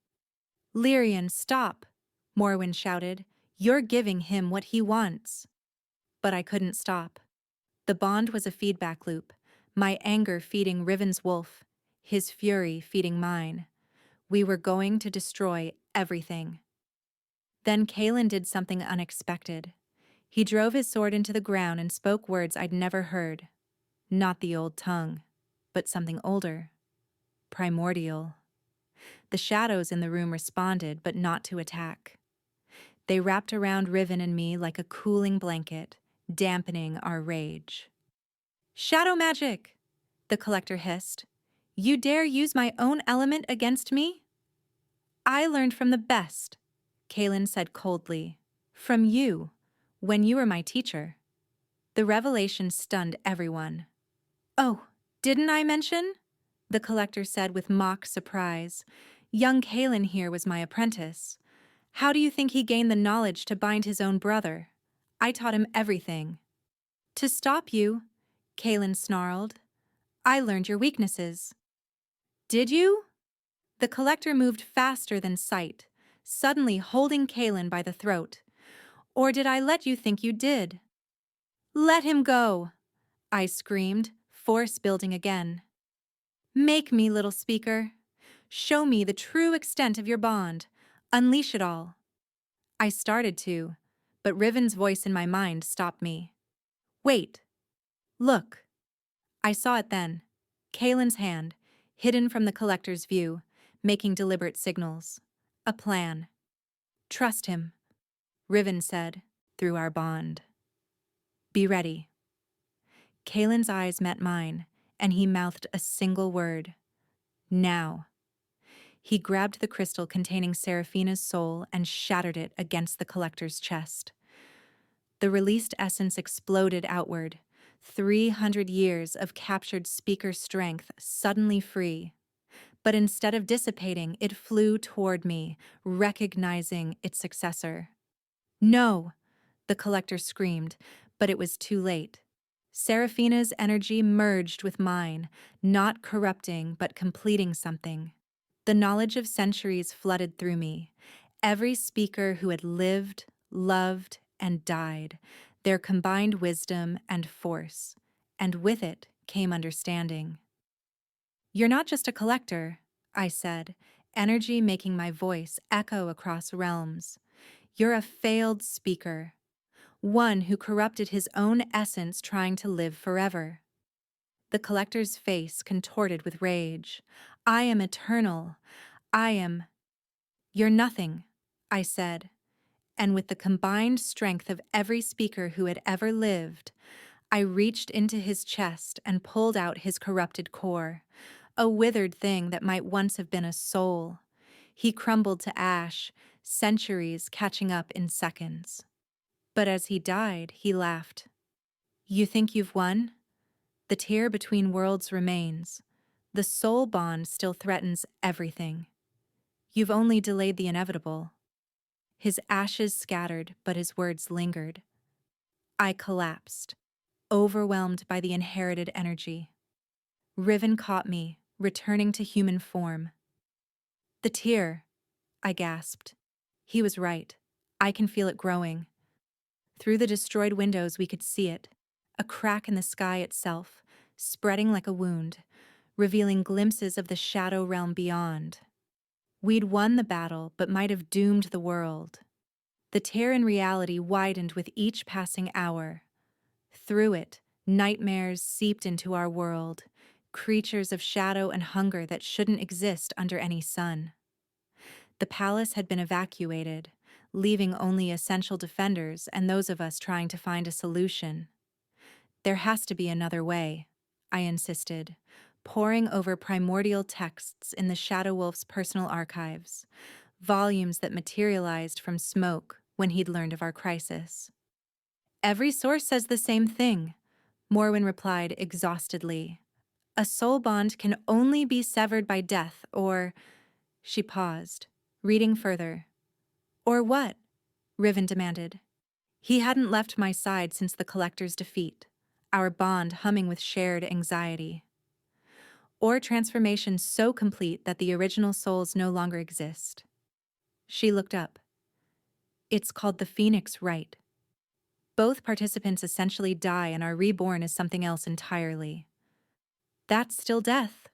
Lyrian, stop! Morwen shouted. You're giving him what he wants. But I couldn't stop. The bond was a feedback loop, my anger feeding Riven's wolf, his fury feeding mine. We were going to destroy everything. Then Kalen did something unexpected. He drove his sword into the ground and spoke words I'd never heard. Not the old tongue, but something older. Primordial. The shadows in the room responded, but not to attack. They wrapped around Riven and me like a cooling blanket, dampening our rage. Shadow magic! The collector hissed. You dare use my own element against me? I learned from the best, Kalen said coldly. From you, when you were my teacher. The revelation stunned everyone. Oh, didn't I mention? The collector said with mock surprise. Young Kalen here was my apprentice. How do you think he gained the knowledge to bind his own brother? I taught him everything. To stop you, Kalen snarled. I learned your weaknesses. Did you? The collector moved faster than sight, suddenly holding Kalen by the throat. Or did I let you think you did? Let him go, I screamed, force building again. Make me, little speaker. Show me the true extent of your bond. Unleash it all. I started to, but Riven's voice in my mind stopped me. Wait. Look. I saw it then. Kalen's hand, hidden from the collector's view, making deliberate signals. A plan. Trust him, Riven said, through our bond. Be ready. Kalen's eyes met mine, and he mouthed a single word. Now. He grabbed the crystal containing Seraphina's soul and shattered it against the collector's chest. The released essence exploded outward, 300 years of captured speaker strength suddenly free. But instead of dissipating, it flew toward me, recognizing its successor. No, the collector screamed, but it was too late. Seraphina's energy merged with mine, not corrupting but completing something. The knowledge of centuries flooded through me. Every speaker who had lived, loved, and died, their combined wisdom and force, and with it came understanding. You're not just a collector, I said, energy making my voice echo across realms. You're a failed speaker, one who corrupted his own essence trying to live forever. The collector's face contorted with rage. I am eternal. You're nothing, I said, and with the combined strength of every speaker who had ever lived, I reached into his chest and pulled out his corrupted core, a withered thing that might once have been a soul. He crumbled to ash, centuries catching up in seconds. But as he died, he laughed. You think you've won? The tear between worlds remains. The soul bond still threatens everything. You've only delayed the inevitable. His ashes scattered, but his words lingered. I collapsed, overwhelmed by the inherited energy. Riven caught me, returning to human form. The tear, I gasped. He was right. I can feel it growing. Through the destroyed windows we could see it, a crack in the sky itself, spreading like a wound, revealing glimpses of the shadow realm beyond. We'd won the battle, but might have doomed the world. The tear in reality widened with each passing hour. Through it, nightmares seeped into our world, creatures of shadow and hunger that shouldn't exist under any sun. The palace had been evacuated, leaving only essential defenders and those of us trying to find a solution. There has to be another way, I insisted, poring over primordial texts in the Shadow Wolf's personal archives, volumes that materialized from smoke when he'd learned of our crisis. Every source says the same thing, Morwen replied exhaustedly. A soul bond can only be severed by death or... She paused, reading further. Or what? Riven demanded. He hadn't left my side since the collector's defeat, our bond humming with shared anxiety. Or transformation so complete that the original souls no longer exist. She looked up. It's called the Phoenix Rite. Both participants essentially die and are reborn as something else entirely. That's still death,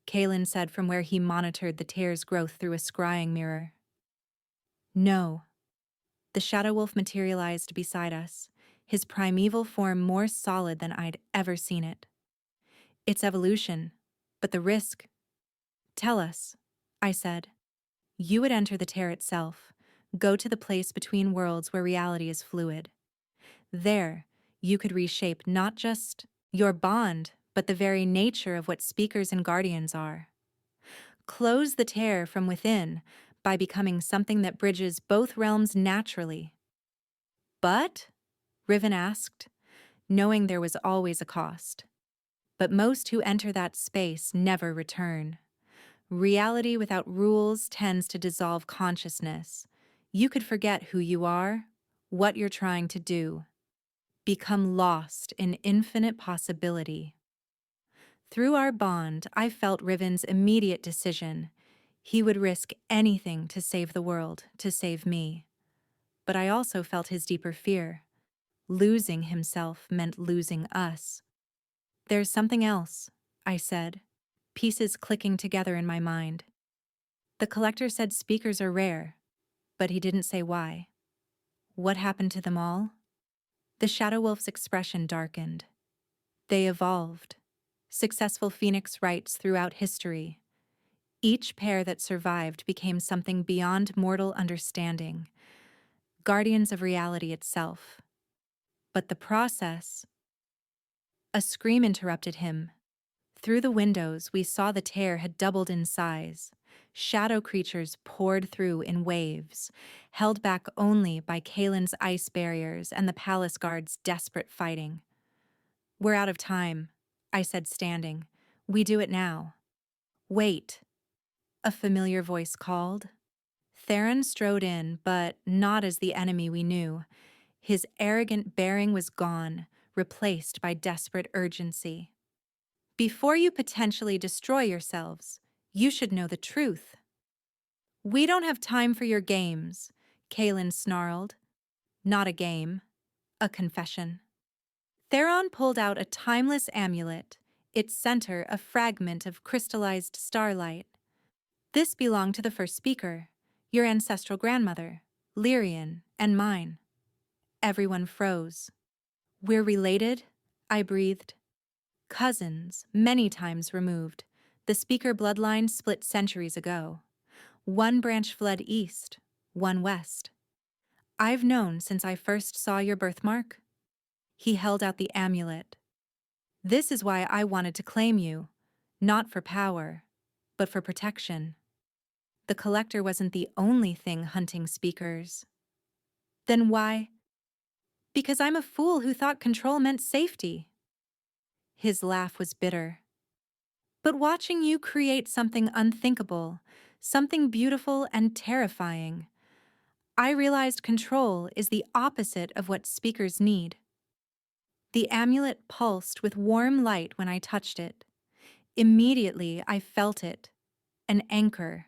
Kalen said from where he monitored the tear's growth through a scrying mirror. No. The Shadow Wolf materialized beside us, his primeval form more solid than I'd ever seen it. It's evolution, but the risk... Tell us, I said. You would enter the tear itself, go to the place between worlds where reality is fluid. There, you could reshape not just your bond, but the very nature of what speakers and guardians are. Close the tear from within by becoming something that bridges both realms naturally. But? Riven asked, knowing there was always a cost. But most who enter that space never return. Reality without rules tends to dissolve consciousness. You could forget who you are, what you're trying to do. Become lost in infinite possibility. Through our bond, I felt Riven's immediate decision. He would risk anything to save the world, to save me. but I also felt his deeper fear. Losing himself meant losing us. "There's something else," I said, pieces clicking together in my mind. "The collector said speakers are rare, but he didn't say why. What happened to them all?" The Shadow Wolf's expression darkened. "They evolved. Successful phoenix rites throughout history. Each pair that survived became something beyond mortal understanding, guardians of reality itself. But the process—" A scream interrupted him. Through the windows, we saw the tear had doubled in size. Shadow creatures poured through in waves, held back only by Kalen's ice barriers and the palace guards' desperate fighting. "We're out of time," I said, standing. "We do it now." "Wait," a familiar voice called. Theron strode in, but not as the enemy we knew. His arrogant bearing was gone, replaced by desperate urgency. "Before you potentially destroy yourselves, you should know the truth." "We don't have time for your games," Kalen snarled. "Not a game, a confession." Theron pulled out a timeless amulet, its center a fragment of crystallized starlight. "This belonged to the first speaker, your ancestral grandmother, Lyrian, and mine." Everyone froze. "We're related?" I breathed. "Cousins, many times removed. The speaker bloodline split centuries ago. One branch fled east, one west. I've known since I first saw your birthmark." He held out the amulet. "This is why I wanted to claim you, not for power, but for protection." The collector wasn't the only thing hunting speakers. "Then why?" "Because I'm a fool who thought control meant safety." His laugh was bitter. "But watching you create something unthinkable, something beautiful and terrifying, I realized control is the opposite of what speakers need." The amulet pulsed with warm light when I touched it. Immediately, I felt it. An anchor,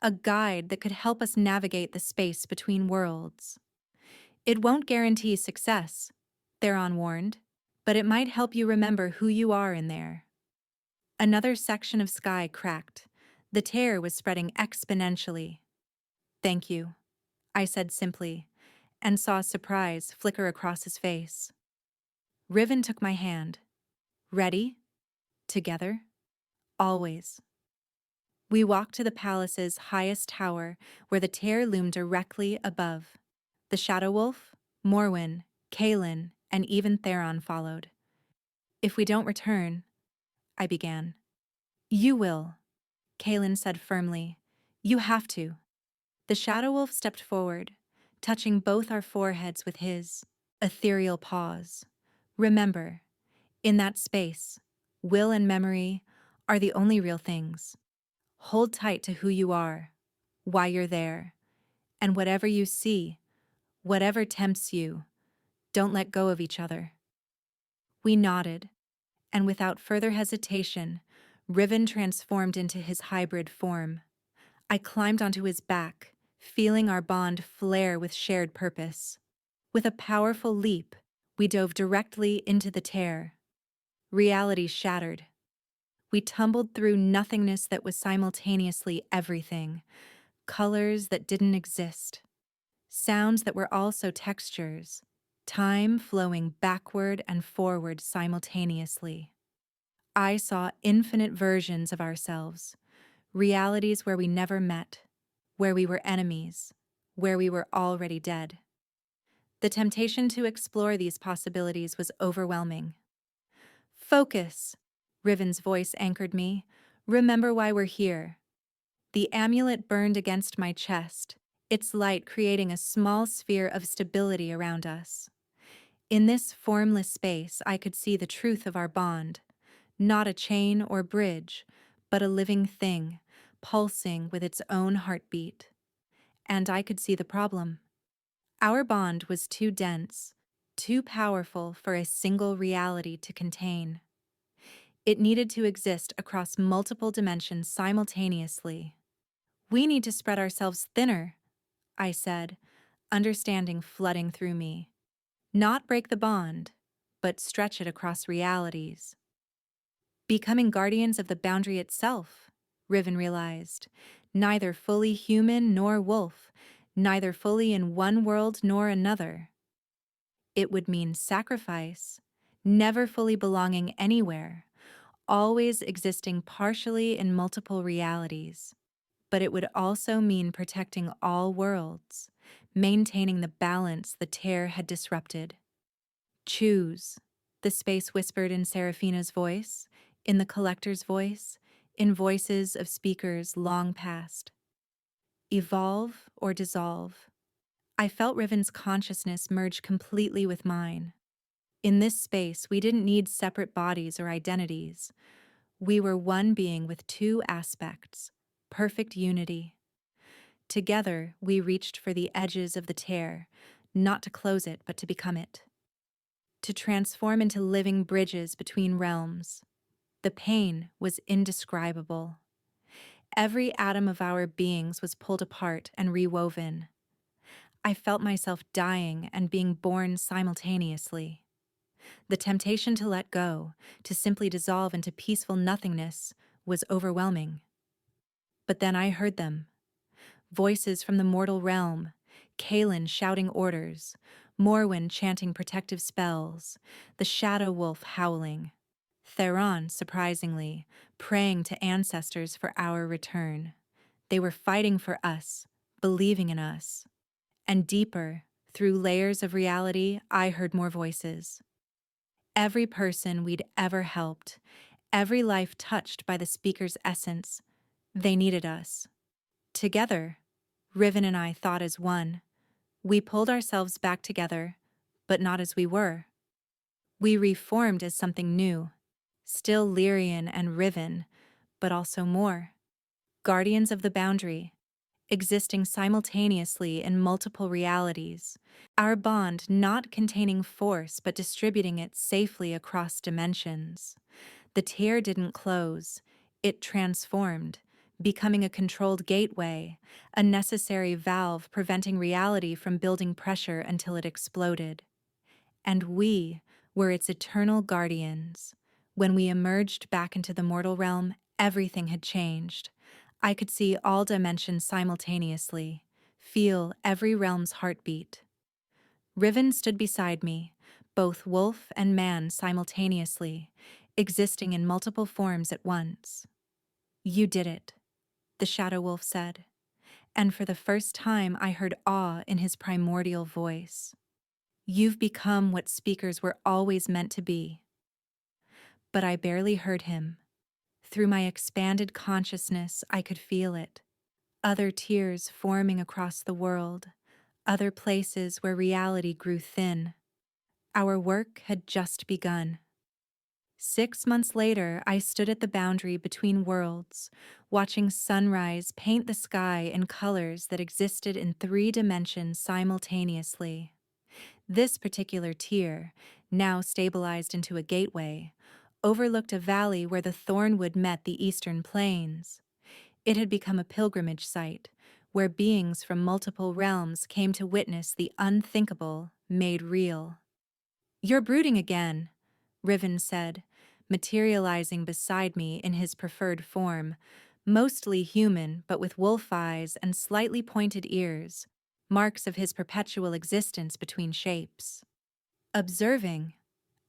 a guide that could help us navigate the space between worlds. "It won't guarantee success," Theron warned, "but it might help you remember who you are in there." Another section of sky cracked. The tear was spreading exponentially. "Thank you," I said simply, and saw surprise flicker across his face. Riven took my hand. "Ready? Together? Always." We walked to the palace's highest tower, where the tear loomed directly above. The Shadow Wolf, Morwen, Kalen, and even Theron followed. "If we don't return," I began. "You will," Kalen said firmly. "You have to." The Shadow Wolf stepped forward, touching both our foreheads with his. Ethereal pause. "Remember, in that space, will and memory are the only real things. Hold tight to who you are, why you're there, and whatever you see, whatever tempts you, don't let go of each other." We nodded, and without further hesitation, Riven transformed into his hybrid form. I climbed onto his back, feeling our bond flare with shared purpose. With a powerful leap, we dove directly into the tear. Reality shattered. We tumbled through nothingness that was simultaneously everything, colors that didn't exist, sounds that were also textures, time flowing backward and forward simultaneously. I saw infinite versions of ourselves, realities where we never met, where we were enemies, where we were already dead. The temptation to explore these possibilities was overwhelming. "Focus," Riven's voice anchored me. "Remember why we're here." The amulet burned against my chest, its light creating a small sphere of stability around us. In this formless space, I could see the truth of our bond, not a chain or bridge, but a living thing, pulsing with its own heartbeat. And I could see the problem. Our bond was too dense, too powerful for a single reality to contain. It needed to exist across multiple dimensions simultaneously. "We need to spread ourselves thinner," I said, understanding flooding through me. Not break the bond, but stretch it across realities. Becoming guardians of the boundary itself, Riven realized. Neither fully human nor wolf, neither fully in one world nor another. It would mean sacrifice, never fully belonging anywhere, always existing partially in multiple realities. But it would also mean protecting all worlds, maintaining the balance the tear had disrupted. Choose, the space whispered in Seraphina's voice, in the collector's voice, in voices of speakers long past. Evolve or dissolve. I felt Riven's consciousness merge completely with mine. In this space, we didn't need separate bodies or identities. We were one being with two aspects, perfect unity. Together, we reached for the edges of the tear, not to close it, but to become it. To transform into living bridges between realms. The pain was indescribable. Every atom of our beings was pulled apart and rewoven. I felt myself dying and being born simultaneously. The temptation to let go, to simply dissolve into peaceful nothingness, was overwhelming. But then I heard them. Voices from the mortal realm, Kaelin shouting orders, Morwen chanting protective spells, the shadow wolf howling. Theron, surprisingly, praying to ancestors for our return. They were fighting for us, believing in us. And deeper, through layers of reality, I heard more voices. Every person we'd ever helped, every life touched by the speaker's essence, they needed us. Together, Riven and I thought as one. We pulled ourselves back together, but not as we were. We reformed as something new, still Lyrian and Riven, but also more. Guardians of the boundary, existing simultaneously in multiple realities. Our bond not containing force but distributing it safely across dimensions. The tear didn't close, it transformed, becoming a controlled gateway, a necessary valve preventing reality from building pressure until it exploded. And we were its eternal guardians. When we emerged back into the mortal realm, everything had changed. I could see all dimensions simultaneously, feel every realm's heartbeat. Riven stood beside me, both wolf and man simultaneously, existing in multiple forms at once. You did it, the shadow wolf said, and for the first time I heard awe in his primordial voice. You've become what speakers were always meant to be. But I barely heard him. Through my expanded consciousness, I could feel it. Other tears forming across the world, other places where reality grew thin. Our work had just begun. 6 months later, I stood at the boundary between worlds, watching sunrise paint the sky in colors that existed in 3 dimensions simultaneously. This particular tier, now stabilized into a gateway, overlooked a valley where the Thornwood met the eastern plains. It had become a pilgrimage site, where beings from multiple realms came to witness the unthinkable made real. "You're brooding again," Riven said, materializing beside me in his preferred form, mostly human but with wolf eyes and slightly pointed ears, marks of his perpetual existence between shapes. "Observing,"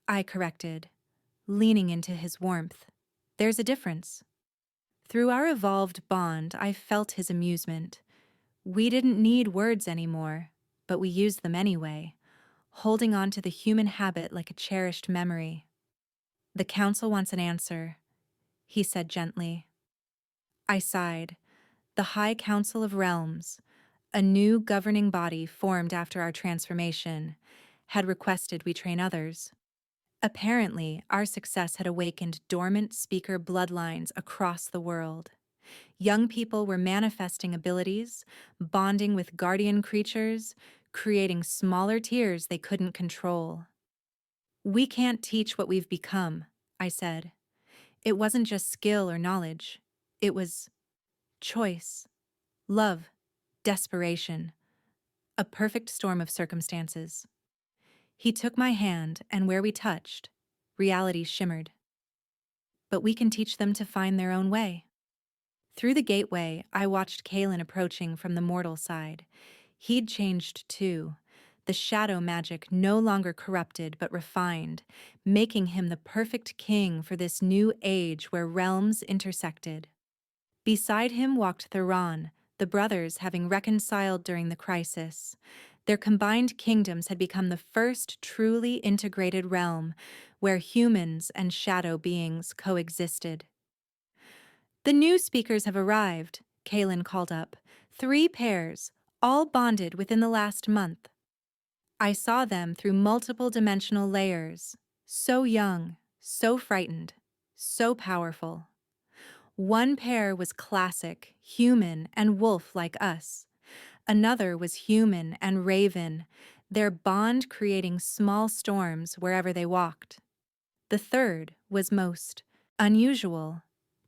I corrected, leaning into his warmth. "There's a difference." Through our evolved bond, I felt his amusement. We didn't need words anymore, but we used them anyway, holding on to the human habit like a cherished memory. "The council wants an answer," he said gently. I sighed. The High Council of Realms, a new governing body formed after our transformation, had requested we train others. Apparently, our success had awakened dormant speaker bloodlines across the world. Young people were manifesting abilities, bonding with guardian creatures, creating smaller tiers they couldn't control. "We can't teach what we've become," I said. It wasn't just skill or knowledge. It was choice, love, desperation, a perfect storm of circumstances. He took my hand, and where we touched, reality shimmered. But we can teach them to find their own way. Through the gateway, I watched Kalen approaching from the mortal side. He'd changed too. The shadow magic no longer corrupted but refined, making him the perfect king for this new age where realms intersected. Beside him walked Theron, the brothers having reconciled during the crisis. Their combined kingdoms had become the first truly integrated realm where humans and shadow beings coexisted. "The new speakers have arrived," Kaelin called up. 3 pairs, all bonded within the last month. I saw them through multiple dimensional layers. So young, so frightened, so powerful. One pair was classic, human and wolf like us. Another was human and raven, their bond creating small storms wherever they walked. The third was most unusual.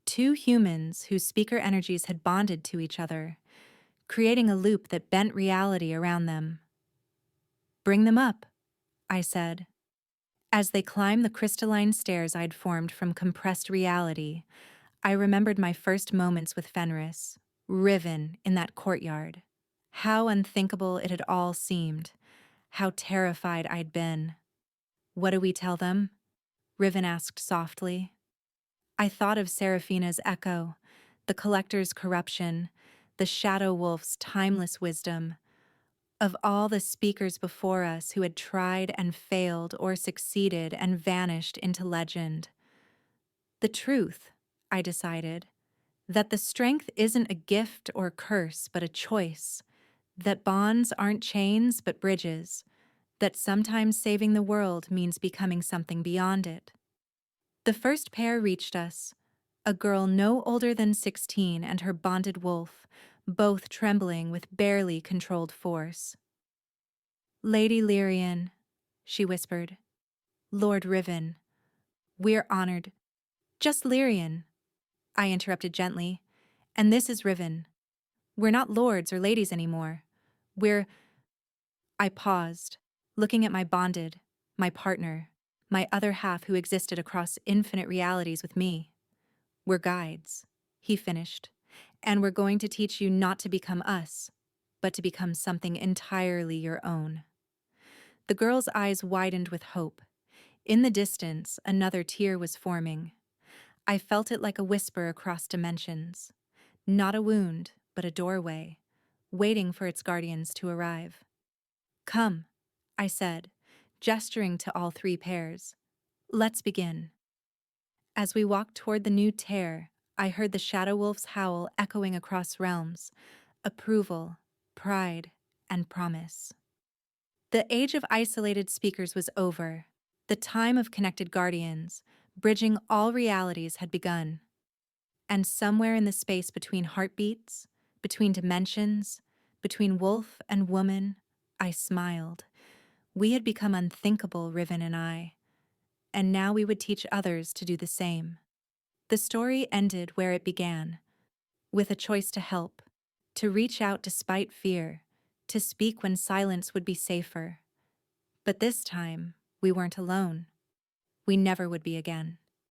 2 humans whose speaker energies had bonded to each other, creating a loop that bent reality around them. "Bring them up," I said. As they climbed the crystalline stairs I'd formed from compressed reality, I remembered my first moments with Fenris, riven in that courtyard. How unthinkable it had all seemed, how terrified I'd been. "What do we tell them?" Riven asked softly. I thought of Seraphina's echo, the collector's corruption, the shadow wolf's timeless wisdom, of all the speakers before us who had tried and failed or succeeded and vanished into legend. The truth, I decided, that the strength isn't a gift or curse but a choice, that bonds aren't chains but bridges, that sometimes saving the world means becoming something beyond it. The first pair reached us, a girl no older than 16 and her bonded wolf, both trembling with barely controlled force. "Lady Lyrian," she whispered. "Lord Riven, we're honored." "Just Lyrian," I interrupted gently. "And this is Riven. We're not lords or ladies anymore. We're—" I paused, looking at my bonded, my partner, my other half who existed across infinite realities with me. "We're guides," he finished, "and we're going to teach you not to become us, but to become something entirely your own." The girl's eyes widened with hope. In the distance, another tier was forming. I felt it like a whisper across dimensions. Not a wound, but a doorway, waiting for its guardians to arrive. "Come," I said, gesturing to all 3 pairs. "Let's begin." As we walked toward the new tear, I heard the shadow wolf's howl echoing across realms, approval, pride, and promise. The age of isolated speakers was over. The time of connected guardians, bridging all realities, had begun. And somewhere in the space between heartbeats, between dimensions, between wolf and woman, I smiled. We had become unthinkable, Riven and I, and now we would teach others to do the same. The story ended where it began, with a choice to help, to reach out despite fear, to speak when silence would be safer. But this time, we weren't alone. We never would be again.